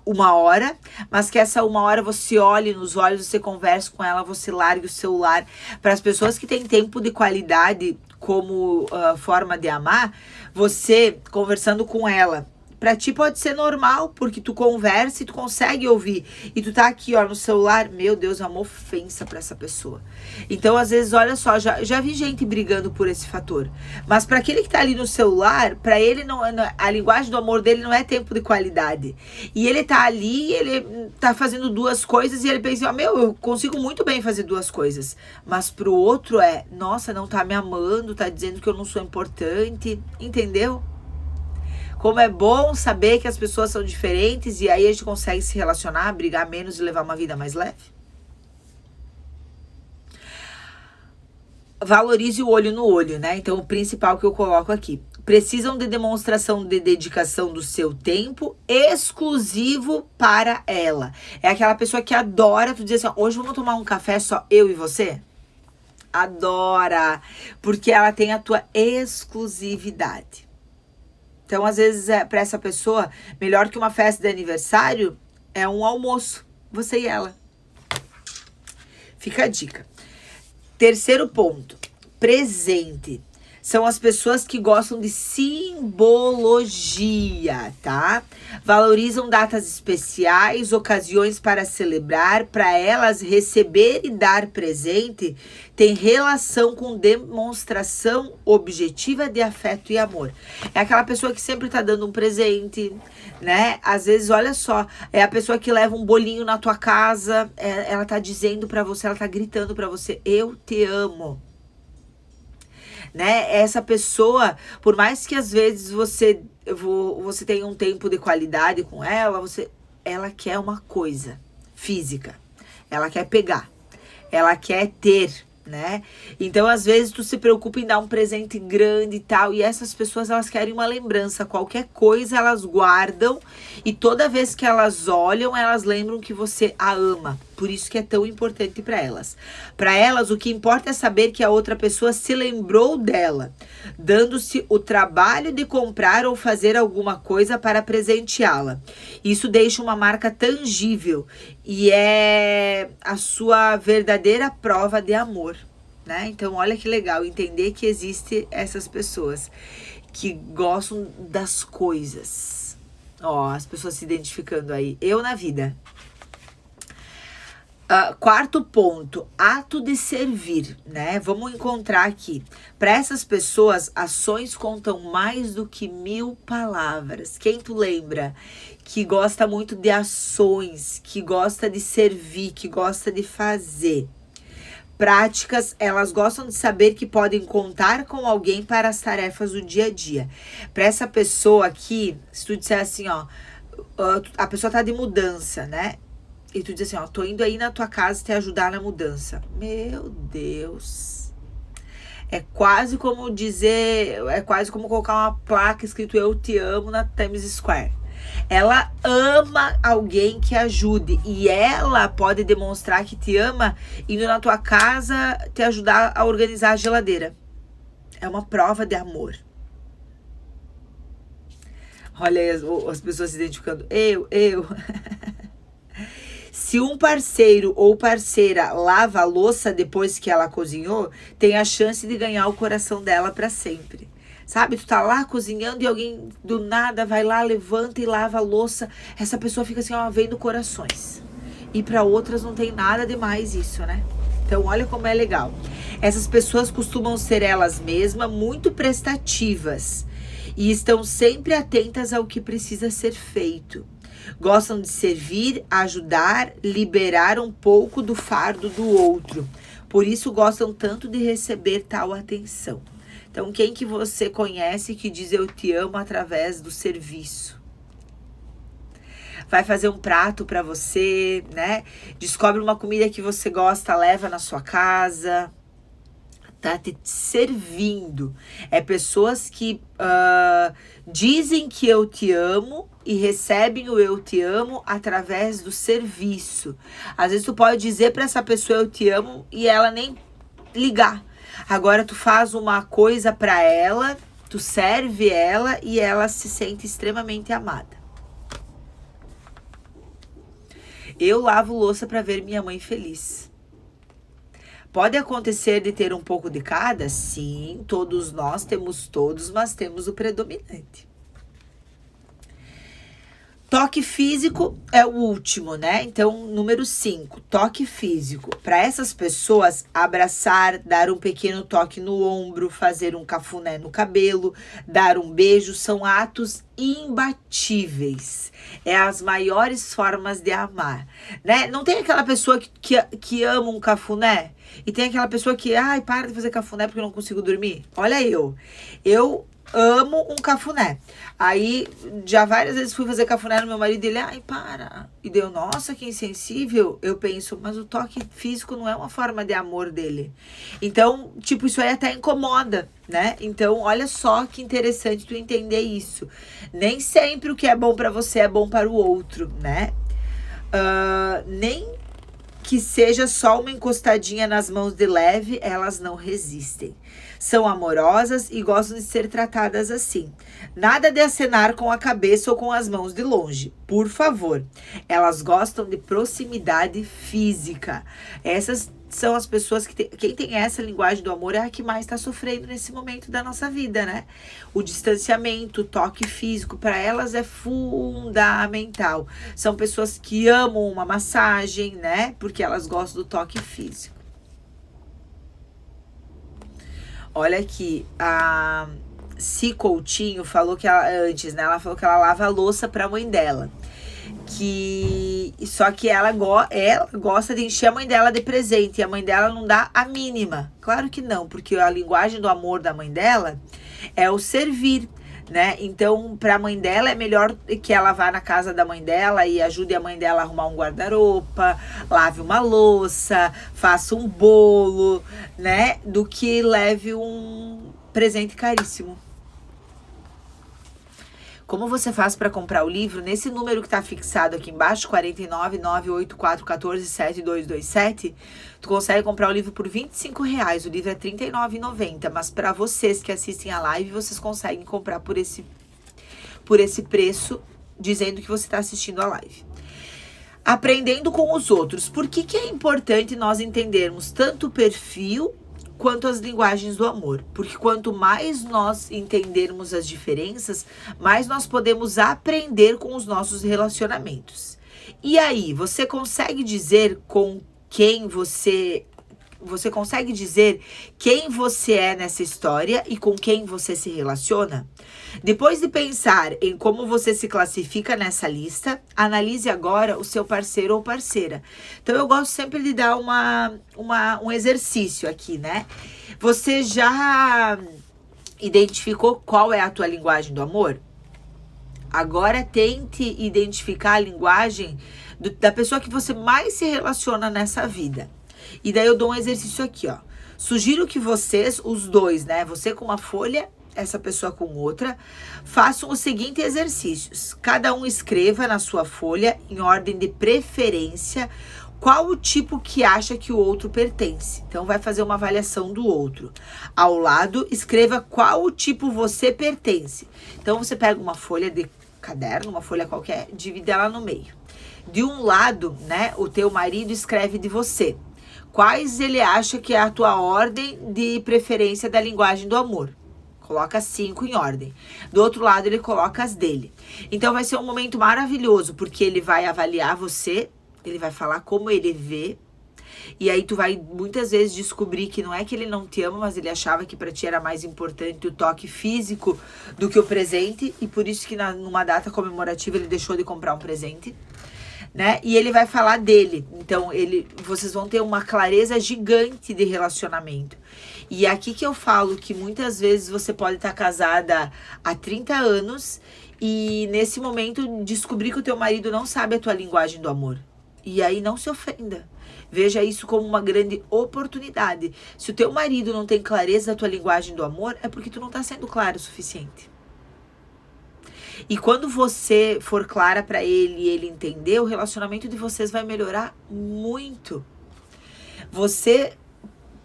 1 hora, mas que essa 1 hora você olhe nos olhos, você converse com ela, você largue o celular. Para as pessoas que têm tempo de qualidade como forma de amar, você conversando com ela, pra ti pode ser normal, porque tu conversa e tu consegue ouvir. E tu tá aqui, ó, no celular, meu Deus, é uma ofensa pra essa pessoa. Então, às vezes, olha só, já vi gente brigando por esse fator. Mas pra aquele que tá ali no celular, pra ele, não, a linguagem do amor dele não é tempo de qualidade. E ele tá ali, ele tá fazendo 2 coisas e ele pensa, ó, meu, eu consigo muito bem fazer 2 coisas. Mas pro outro nossa, não tá me amando, tá dizendo que eu não sou importante, entendeu? Como é bom saber que as pessoas são diferentes e aí a gente consegue se relacionar, brigar menos e levar uma vida mais leve. Valorize o olho no olho, né? Então, o principal que eu coloco aqui. Precisam de demonstração de dedicação do seu tempo exclusivo para ela. É aquela pessoa que adora tu dizer assim, hoje vamos tomar um café só eu e você? Adora, porque ela tem a tua exclusividade. Então, às vezes, para essa pessoa, melhor que uma festa de aniversário é um almoço, você e ela. Fica a dica. Terceiro ponto, presente. São as pessoas que gostam de simbologia, tá? Valorizam datas especiais, ocasiões para celebrar, para elas receber e dar presente tem relação com demonstração objetiva de afeto e amor. É aquela pessoa que sempre tá dando um presente, né? Às vezes, olha só, é a pessoa que leva um bolinho na tua casa, ela tá dizendo pra você, ela tá gritando pra você, eu te amo. Né? Essa pessoa, por mais que às vezes você tenha um tempo de qualidade com ela, ela quer uma coisa física, ela quer pegar, ela quer ter, né? Então, às vezes, tu se preocupa em dar um presente grande e tal, e essas pessoas, elas querem uma lembrança, qualquer coisa elas guardam, e toda vez que elas olham, elas lembram que você a ama, por isso que é tão importante para elas. Para elas, o que importa é saber que a outra pessoa se lembrou dela, dando-se o trabalho de comprar ou fazer alguma coisa para presenteá-la. Isso deixa uma marca tangível e é a sua verdadeira prova de amor, né? Então, olha que legal entender que existe essas pessoas que gostam das coisas. Ó, as pessoas se identificando aí. Eu na vida. Quarto ponto, ato de servir, né? Vamos encontrar aqui. Para essas pessoas, ações contam mais do que 1000 palavras. Quem tu lembra que gosta muito de ações, que gosta de servir, que gosta de fazer? Práticas, elas gostam de saber que podem contar com alguém para as tarefas do dia a dia. Para essa pessoa aqui, se tu disser assim, ó, a pessoa tá de mudança, né? E tu diz assim, ó, tô indo aí na tua casa te ajudar na mudança. Meu Deus. É quase como colocar uma placa escrito eu te amo na Times Square. Ela ama alguém que ajude. E ela pode demonstrar que te ama indo na tua casa te ajudar a organizar a geladeira. É uma prova de amor. Olha aí as pessoas se identificando. Eu. Se um parceiro ou parceira lava a louça depois que ela cozinhou, tem a chance de ganhar o coração dela para sempre. Sabe, tu tá lá cozinhando e alguém do nada vai lá, levanta e lava a louça. Essa pessoa fica assim, ó, vendo corações. E para outras não tem nada demais isso, né? Então, olha como é legal. Essas pessoas costumam ser elas mesmas muito prestativas e estão sempre atentas ao que precisa ser feito. Gostam de servir, ajudar, liberar um pouco do fardo do outro. Por isso gostam tanto de receber tal atenção. Então, quem que você conhece que diz eu te amo através do serviço? Vai fazer um prato para você, né? Descobre uma comida que você gosta, leva na sua casa. Tá te servindo. É pessoas que dizem que eu te amo e recebem o eu te amo através do serviço. Às vezes tu pode dizer para essa pessoa eu te amo e ela nem ligar. Agora tu faz uma coisa para ela, tu serve ela e ela se sente extremamente amada. Eu lavo louça para ver minha mãe feliz. Pode acontecer de ter um pouco de cada? Sim, todos nós temos todos, mas temos o predominante. Toque físico é o último, né? Então, número 5, toque físico. Para essas pessoas, abraçar, dar um pequeno toque no ombro, fazer um cafuné no cabelo, dar um beijo, são atos imbatíveis. É as maiores formas de amar, né? Não tem aquela pessoa que ama um cafuné? E tem aquela pessoa que, ai, para de fazer cafuné porque eu não consigo dormir. Olha eu amo um cafuné. Aí, já várias vezes fui fazer cafuné no meu marido e ele, ai, para. E deu, nossa, que insensível. Eu penso, mas o toque físico não é uma forma de amor dele. Então, tipo, isso aí até incomoda, né? Então, olha só que interessante tu entender isso. Nem sempre o que é bom pra você é bom para o outro, né? Nem que seja só uma encostadinha nas mãos de leve, elas não resistem. São amorosas e gostam de ser tratadas assim. Nada de acenar com a cabeça ou com as mãos de longe, por favor. Elas gostam de proximidade física. Essas são as pessoas que quem tem essa linguagem do amor é a que mais está sofrendo nesse momento da nossa vida, né? O distanciamento, o toque físico, para elas é fundamental. São pessoas que amam uma massagem, né? Porque elas gostam do toque físico. Olha aqui, a Si Coutinho falou que ela, antes, né? Ela falou que ela lava a louça para a mãe dela. Só que ela gosta de encher a mãe dela de presente e a mãe dela não dá a mínima. Claro que não, porque a linguagem do amor da mãe dela é o servir, né? Então, para a mãe dela é melhor que ela vá na casa da mãe dela e ajude a mãe dela a arrumar um guarda-roupa, lave uma louça, faça um bolo, né? Do que leve um presente caríssimo. Como você faz para comprar o livro? Nesse número que está fixado aqui embaixo, 49 984 14 7227, tu consegue comprar o livro por R$25. O livro é R$39,90, mas para vocês que assistem a live, vocês conseguem comprar por esse preço, dizendo que você está assistindo a live. Aprendendo com os outros. Por que é importante nós entendermos tanto o perfil quanto as linguagens do amor? Porque quanto mais nós entendermos as diferenças, mais nós podemos aprender com os nossos relacionamentos. E aí, você consegue dizer com quem você consegue dizer quem você é nessa história e com quem você se relaciona? Depois de pensar em como você se classifica nessa lista, analise agora o seu parceiro ou parceira. Então, eu gosto sempre de dar um exercício aqui, né? Você já identificou qual é a tua linguagem do amor? Agora, tente identificar a linguagem da pessoa que você mais se relaciona nessa vida. E daí eu dou um exercício aqui, ó. Sugiro que vocês, os dois, né? Você com uma folha, essa pessoa com outra, façam os seguintes exercícios. Cada um escreva na sua folha, em ordem de preferência, qual o tipo que acha que o outro pertence. Então, vai fazer uma avaliação do outro. Ao lado, escreva qual o tipo você pertence. Então, você pega uma folha de caderno, uma folha qualquer, divide ela no meio. De um lado, né, o teu marido escreve de você. Quais ele acha que é a tua ordem de preferência da linguagem do amor? Coloca 5 em ordem. Do outro lado, ele coloca as dele. Então, vai ser um momento maravilhoso, porque ele vai avaliar você, ele vai falar como ele vê. E aí, tu vai muitas vezes descobrir que não é que ele não te ama, mas ele achava que pra ti era mais importante o toque físico do que o presente. E por isso que numa data comemorativa ele deixou de comprar um presente, né? E ele vai falar dele. Então, vocês vão ter uma clareza gigante de relacionamento. E aqui que eu falo que muitas vezes você pode estar casada há 30 anos e nesse momento descobrir que o teu marido não sabe a tua linguagem do amor. E aí não se ofenda. Veja isso como uma grande oportunidade. Se o teu marido não tem clareza da tua linguagem do amor, é porque tu não está sendo clara o suficiente. E quando você for clara para ele e ele entender, o relacionamento de vocês vai melhorar muito. Você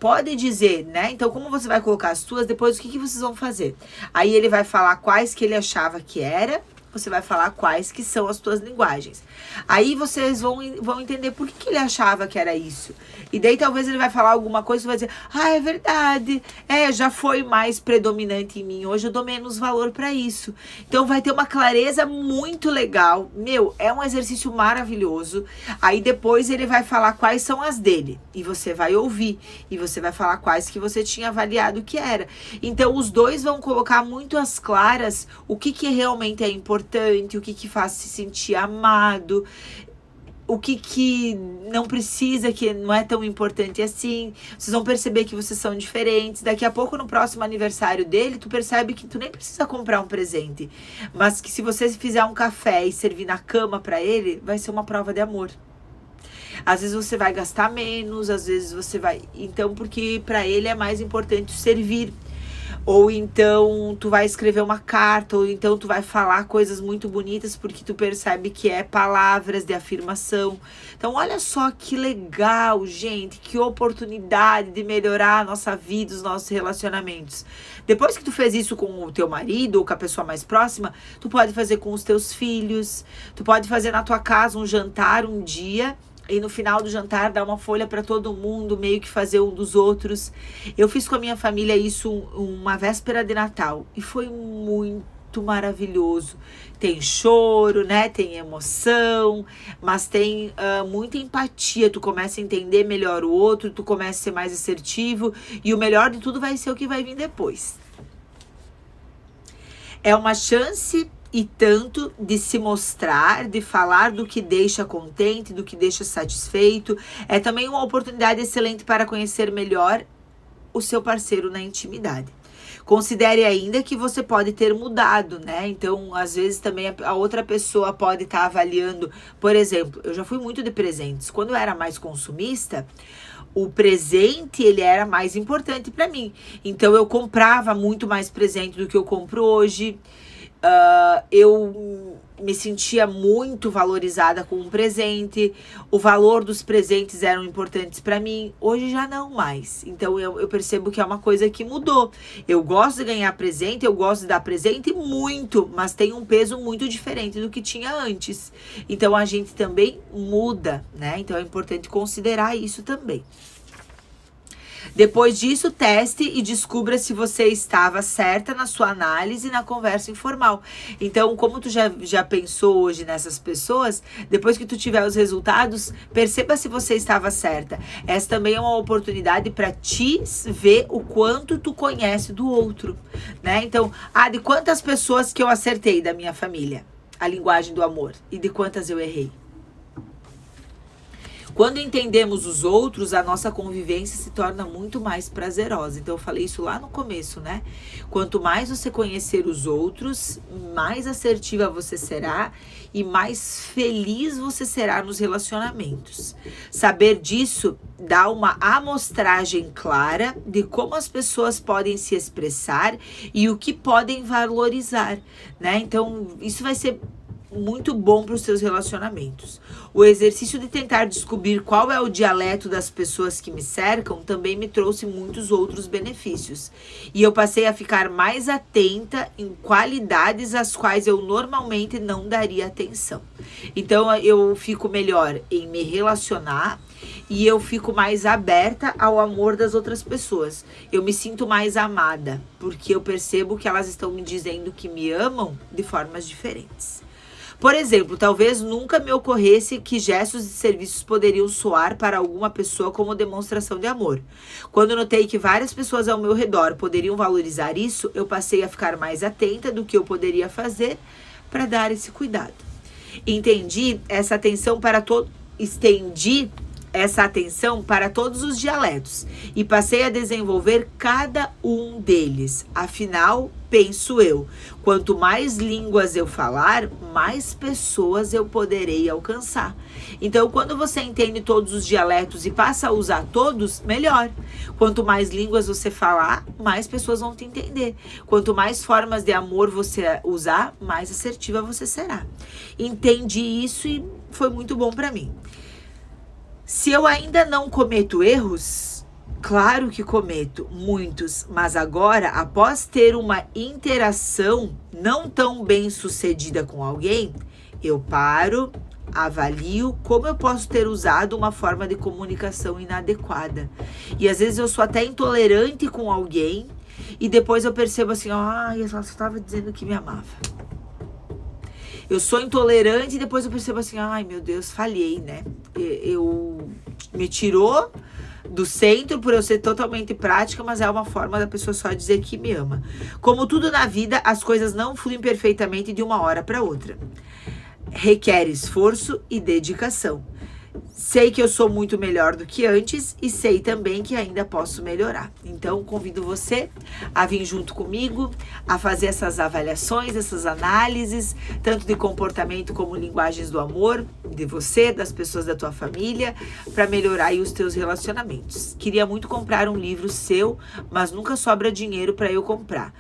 pode dizer, né? Então, como você vai colocar as suas, depois o que vocês vão fazer? Aí ele vai falar quais que ele achava que era, você vai falar quais que são as tuas linguagens. Aí vocês vão entender por que ele achava que era isso. E daí talvez ele vai falar alguma coisa e vai dizer, é verdade, já foi mais predominante em mim, hoje eu dou menos valor para isso. Então vai ter uma clareza muito legal. Meu, é um exercício maravilhoso. Aí depois ele vai falar quais são as dele. E você vai ouvir. E você vai falar quais que você tinha avaliado que era. Então os dois vão colocar muito às claras o que realmente é importante, o que faz se sentir amado, o que não precisa, que não é tão importante assim. Vocês vão perceber que vocês são diferentes. Daqui a pouco, no próximo aniversário dele, tu percebe que tu nem precisa comprar um presente, mas que se você fizer um café e servir na cama para ele, vai ser uma prova de amor. Às vezes você vai gastar menos, às vezes você vai... Então, porque para ele é mais importante servir. Ou então tu vai escrever uma carta, ou então tu vai falar coisas muito bonitas porque tu percebe que é palavras de afirmação. Então olha só que legal, gente, que oportunidade de melhorar a nossa vida, os nossos relacionamentos. Depois que tu fez isso com o teu marido ou com a pessoa mais próxima, tu pode fazer com os teus filhos, tu pode fazer na tua casa um jantar um dia, e no final do jantar dar uma folha para todo mundo, meio que fazer um dos outros. Eu fiz com a minha família isso uma véspera de Natal e foi muito maravilhoso. Tem choro, né? Tem emoção, mas tem muita empatia. Tu começa a entender melhor o outro, tu começa a ser mais assertivo e o melhor de tudo vai ser o que vai vir depois. É uma chance e tanto de se mostrar, de falar do que deixa contente, do que deixa satisfeito. É também uma oportunidade excelente para conhecer melhor o seu parceiro na intimidade. Considere ainda que você pode ter mudado, né? Então, às vezes também a outra pessoa pode estar avaliando. Por exemplo, eu já fui muito de presentes. Quando eu era mais consumista, o presente, ele era mais importante para mim. Então, eu comprava muito mais presente do que eu compro hoje. Eu me sentia muito valorizada com um presente. O valor dos presentes eram importantes para mim. Hoje já não mais. Então eu percebo que é uma coisa que mudou. Eu gosto de ganhar presente, eu gosto de dar presente muito, mas tem um peso muito diferente do que tinha antes. Então a gente também muda, né? Então é importante considerar isso também. Depois disso, teste e descubra se você estava certa na sua análise e na conversa informal. Então, como tu já pensou hoje nessas pessoas, depois que tu tiver os resultados, perceba se você estava certa. Essa também é uma oportunidade para te ver o quanto tu conhece do outro, né? Então, de quantas pessoas que eu acertei da minha família, a linguagem do amor, e de quantas eu errei. Quando entendemos os outros, a nossa convivência se torna muito mais prazerosa. Então, eu falei isso lá no começo, né? Quanto mais você conhecer os outros, mais assertiva você será e mais feliz você será nos relacionamentos. Saber disso dá uma amostragem clara de como as pessoas podem se expressar e o que podem valorizar, né? Então, isso vai ser muito bom para os seus relacionamentos. O exercício de tentar descobrir qual é o dialeto das pessoas que me cercam também me trouxe muitos outros benefícios. E eu passei a ficar mais atenta em qualidades às quais eu normalmente não daria atenção. Então eu fico melhor em me relacionar e eu fico mais aberta ao amor das outras pessoas. Eu me sinto mais amada, porque eu percebo que elas estão me dizendo que me amam de formas diferentes. Por exemplo, talvez nunca me ocorresse que gestos e serviços poderiam soar para alguma pessoa como demonstração de amor. Quando notei que várias pessoas ao meu redor poderiam valorizar isso, eu passei a ficar mais atenta do que eu poderia fazer para dar esse cuidado. Estendi essa atenção para todos os dialetos e passei a desenvolver cada um deles. Afinal, penso eu, quanto mais línguas eu falar, mais pessoas eu poderei alcançar. Então, quando você entende todos os dialetos e passa a usar todos, melhor. Quanto mais línguas você falar, mais pessoas vão te entender. Quanto mais formas de amor você usar, mais assertiva você será. Entendi isso e foi muito bom para mim. Se eu ainda não cometo erros, Claro que cometo muitos, mas agora, após ter uma interação não tão bem sucedida com alguém, eu paro, avalio como eu posso ter usado uma forma de comunicação inadequada. E às vezes eu sou até intolerante com alguém e depois eu percebo assim, ela só estava dizendo que me amava. Eu sou intolerante e depois eu percebo assim, ai meu Deus, falhei, né? Eu me tirou do centro por eu ser totalmente prática, mas é uma forma da pessoa só dizer que me ama. Como tudo na vida, as coisas não fluem perfeitamente de uma hora para outra. Requer esforço e dedicação. Sei que eu sou muito melhor do que antes e sei também que ainda posso melhorar. Então, convido você a vir junto comigo, a fazer essas avaliações, essas análises, tanto de comportamento como linguagens do amor, de você, das pessoas da tua família, para melhorar aí os teus relacionamentos. Queria muito comprar um livro seu, mas nunca sobra dinheiro para eu comprar.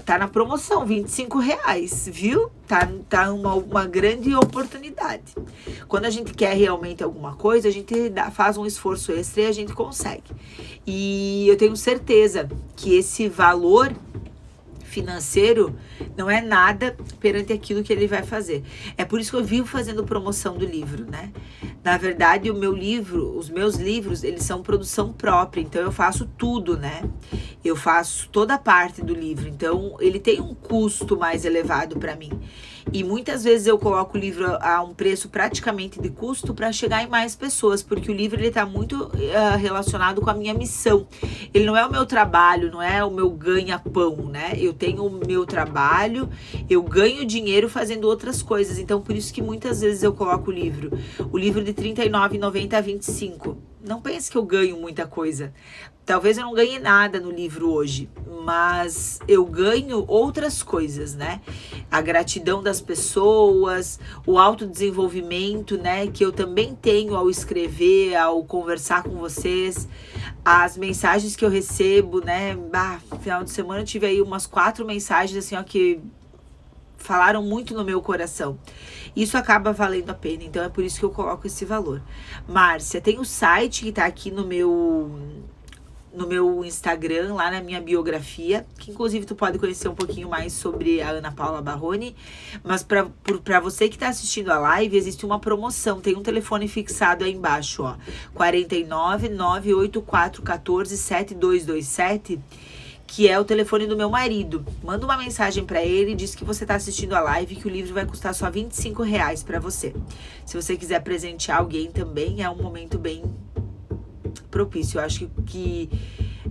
Tá na promoção, R$25, viu? Tá uma grande oportunidade. Quando a gente quer realmente alguma coisa, a gente faz um esforço extra e a gente consegue. E eu tenho certeza que esse valor financeiro não é nada perante aquilo que ele vai fazer. É por isso que eu vivo fazendo promoção do livro, né? Na verdade, os meus livros, eles são produção própria, então eu faço tudo, né? Eu faço toda a parte do livro, então ele tem um custo mais elevado para mim. E muitas vezes eu coloco o livro a um preço praticamente de custo para chegar em mais pessoas, porque o livro ele tá muito relacionado com a minha missão. Ele não é o meu trabalho, não é o meu ganha-pão, né? Eu tenho o meu trabalho, eu ganho dinheiro fazendo outras coisas. Então, por isso que muitas vezes eu coloco o livro de R$39,90 a R$25. Não pense que eu ganho muita coisa. Talvez eu não ganhe nada no livro hoje, mas eu ganho outras coisas, né? A gratidão das pessoas, o autodesenvolvimento, né? Que eu também tenho ao escrever, ao conversar com vocês, as mensagens que eu recebo, né? No final de semana eu tive aí umas 4 mensagens assim, que falaram muito no meu coração. Isso acaba valendo a pena, então é por isso que eu coloco esse valor. Márcia, tem o site que tá aqui no meu Instagram, lá na minha biografia, que inclusive tu pode conhecer um pouquinho mais sobre a Ana Paula Barroni, mas para você que tá assistindo a live, existe uma promoção, tem um telefone fixado aí embaixo, 49 984 14 7227, que é o telefone do meu marido. Manda uma mensagem para ele e diz que você tá assistindo a live, que o livro vai custar só R$25 para você. Se você quiser presentear alguém também, é um momento bem propício. Eu acho que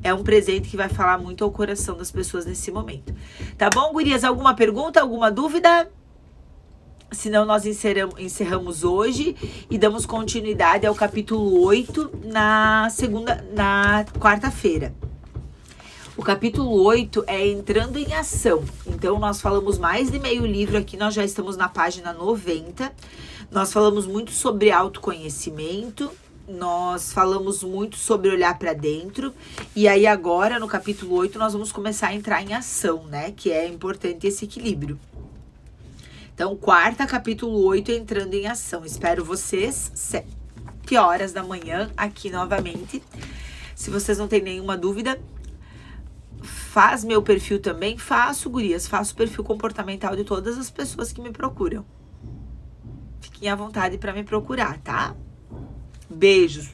é um presente que vai falar muito ao coração das pessoas nesse momento. Tá bom, gurias? Alguma pergunta, alguma dúvida? Senão nós encerramos hoje e damos continuidade ao capítulo 8 na quarta-feira. O capítulo 8 é entrando em ação. Então, nós falamos mais de meio livro aqui, nós já estamos na página 90. Nós falamos muito sobre autoconhecimento, nós falamos muito sobre olhar para dentro. E aí agora, no capítulo 8, nós vamos começar a entrar em ação, né? Que é importante esse equilíbrio. Então, quarta, capítulo 8, entrando em ação. Espero vocês 7 horas da manhã aqui novamente. Se vocês não têm nenhuma dúvida, faz meu perfil também? Faço, gurias. Faço o perfil comportamental de todas as pessoas que me procuram. Fiquem à vontade para me procurar, tá? Beijos.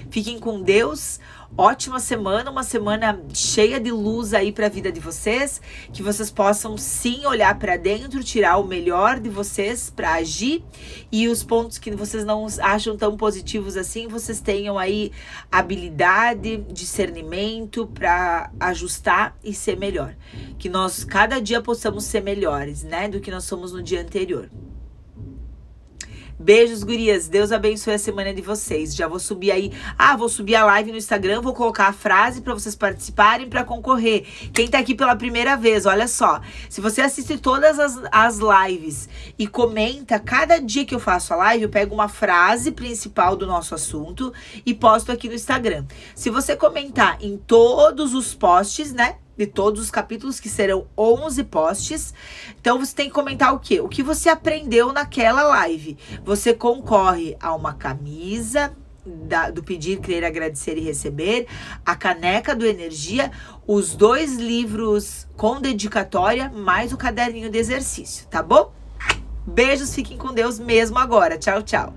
Fiquem com Deus. Ótima semana, uma semana cheia de luz aí para a vida de vocês, que vocês possam sim olhar para dentro, tirar o melhor de vocês para agir, e os pontos que vocês não acham tão positivos assim, vocês tenham aí habilidade, discernimento para ajustar e ser melhor. Que nós cada dia possamos ser melhores, né, do que nós somos no dia anterior. Beijos, gurias. Deus abençoe a semana de vocês. Já vou subir aí. Vou subir a live no Instagram. Vou colocar a frase para vocês participarem, para concorrer. Quem tá aqui pela primeira vez, olha só. Se você assiste todas as lives e comenta, cada dia que eu faço a live, eu pego uma frase principal do nosso assunto e posto aqui no Instagram. Se você comentar em todos os posts, né? De todos os capítulos, que serão 11 posts. Então, você tem que comentar o quê? O que você aprendeu naquela live. Você concorre a uma camisa do Pedir, Crer, Agradecer e Receber, a caneca do Energia, os 2 livros com dedicatória, mais o caderninho de exercício, tá bom? Beijos, fiquem com Deus mesmo agora. Tchau, tchau.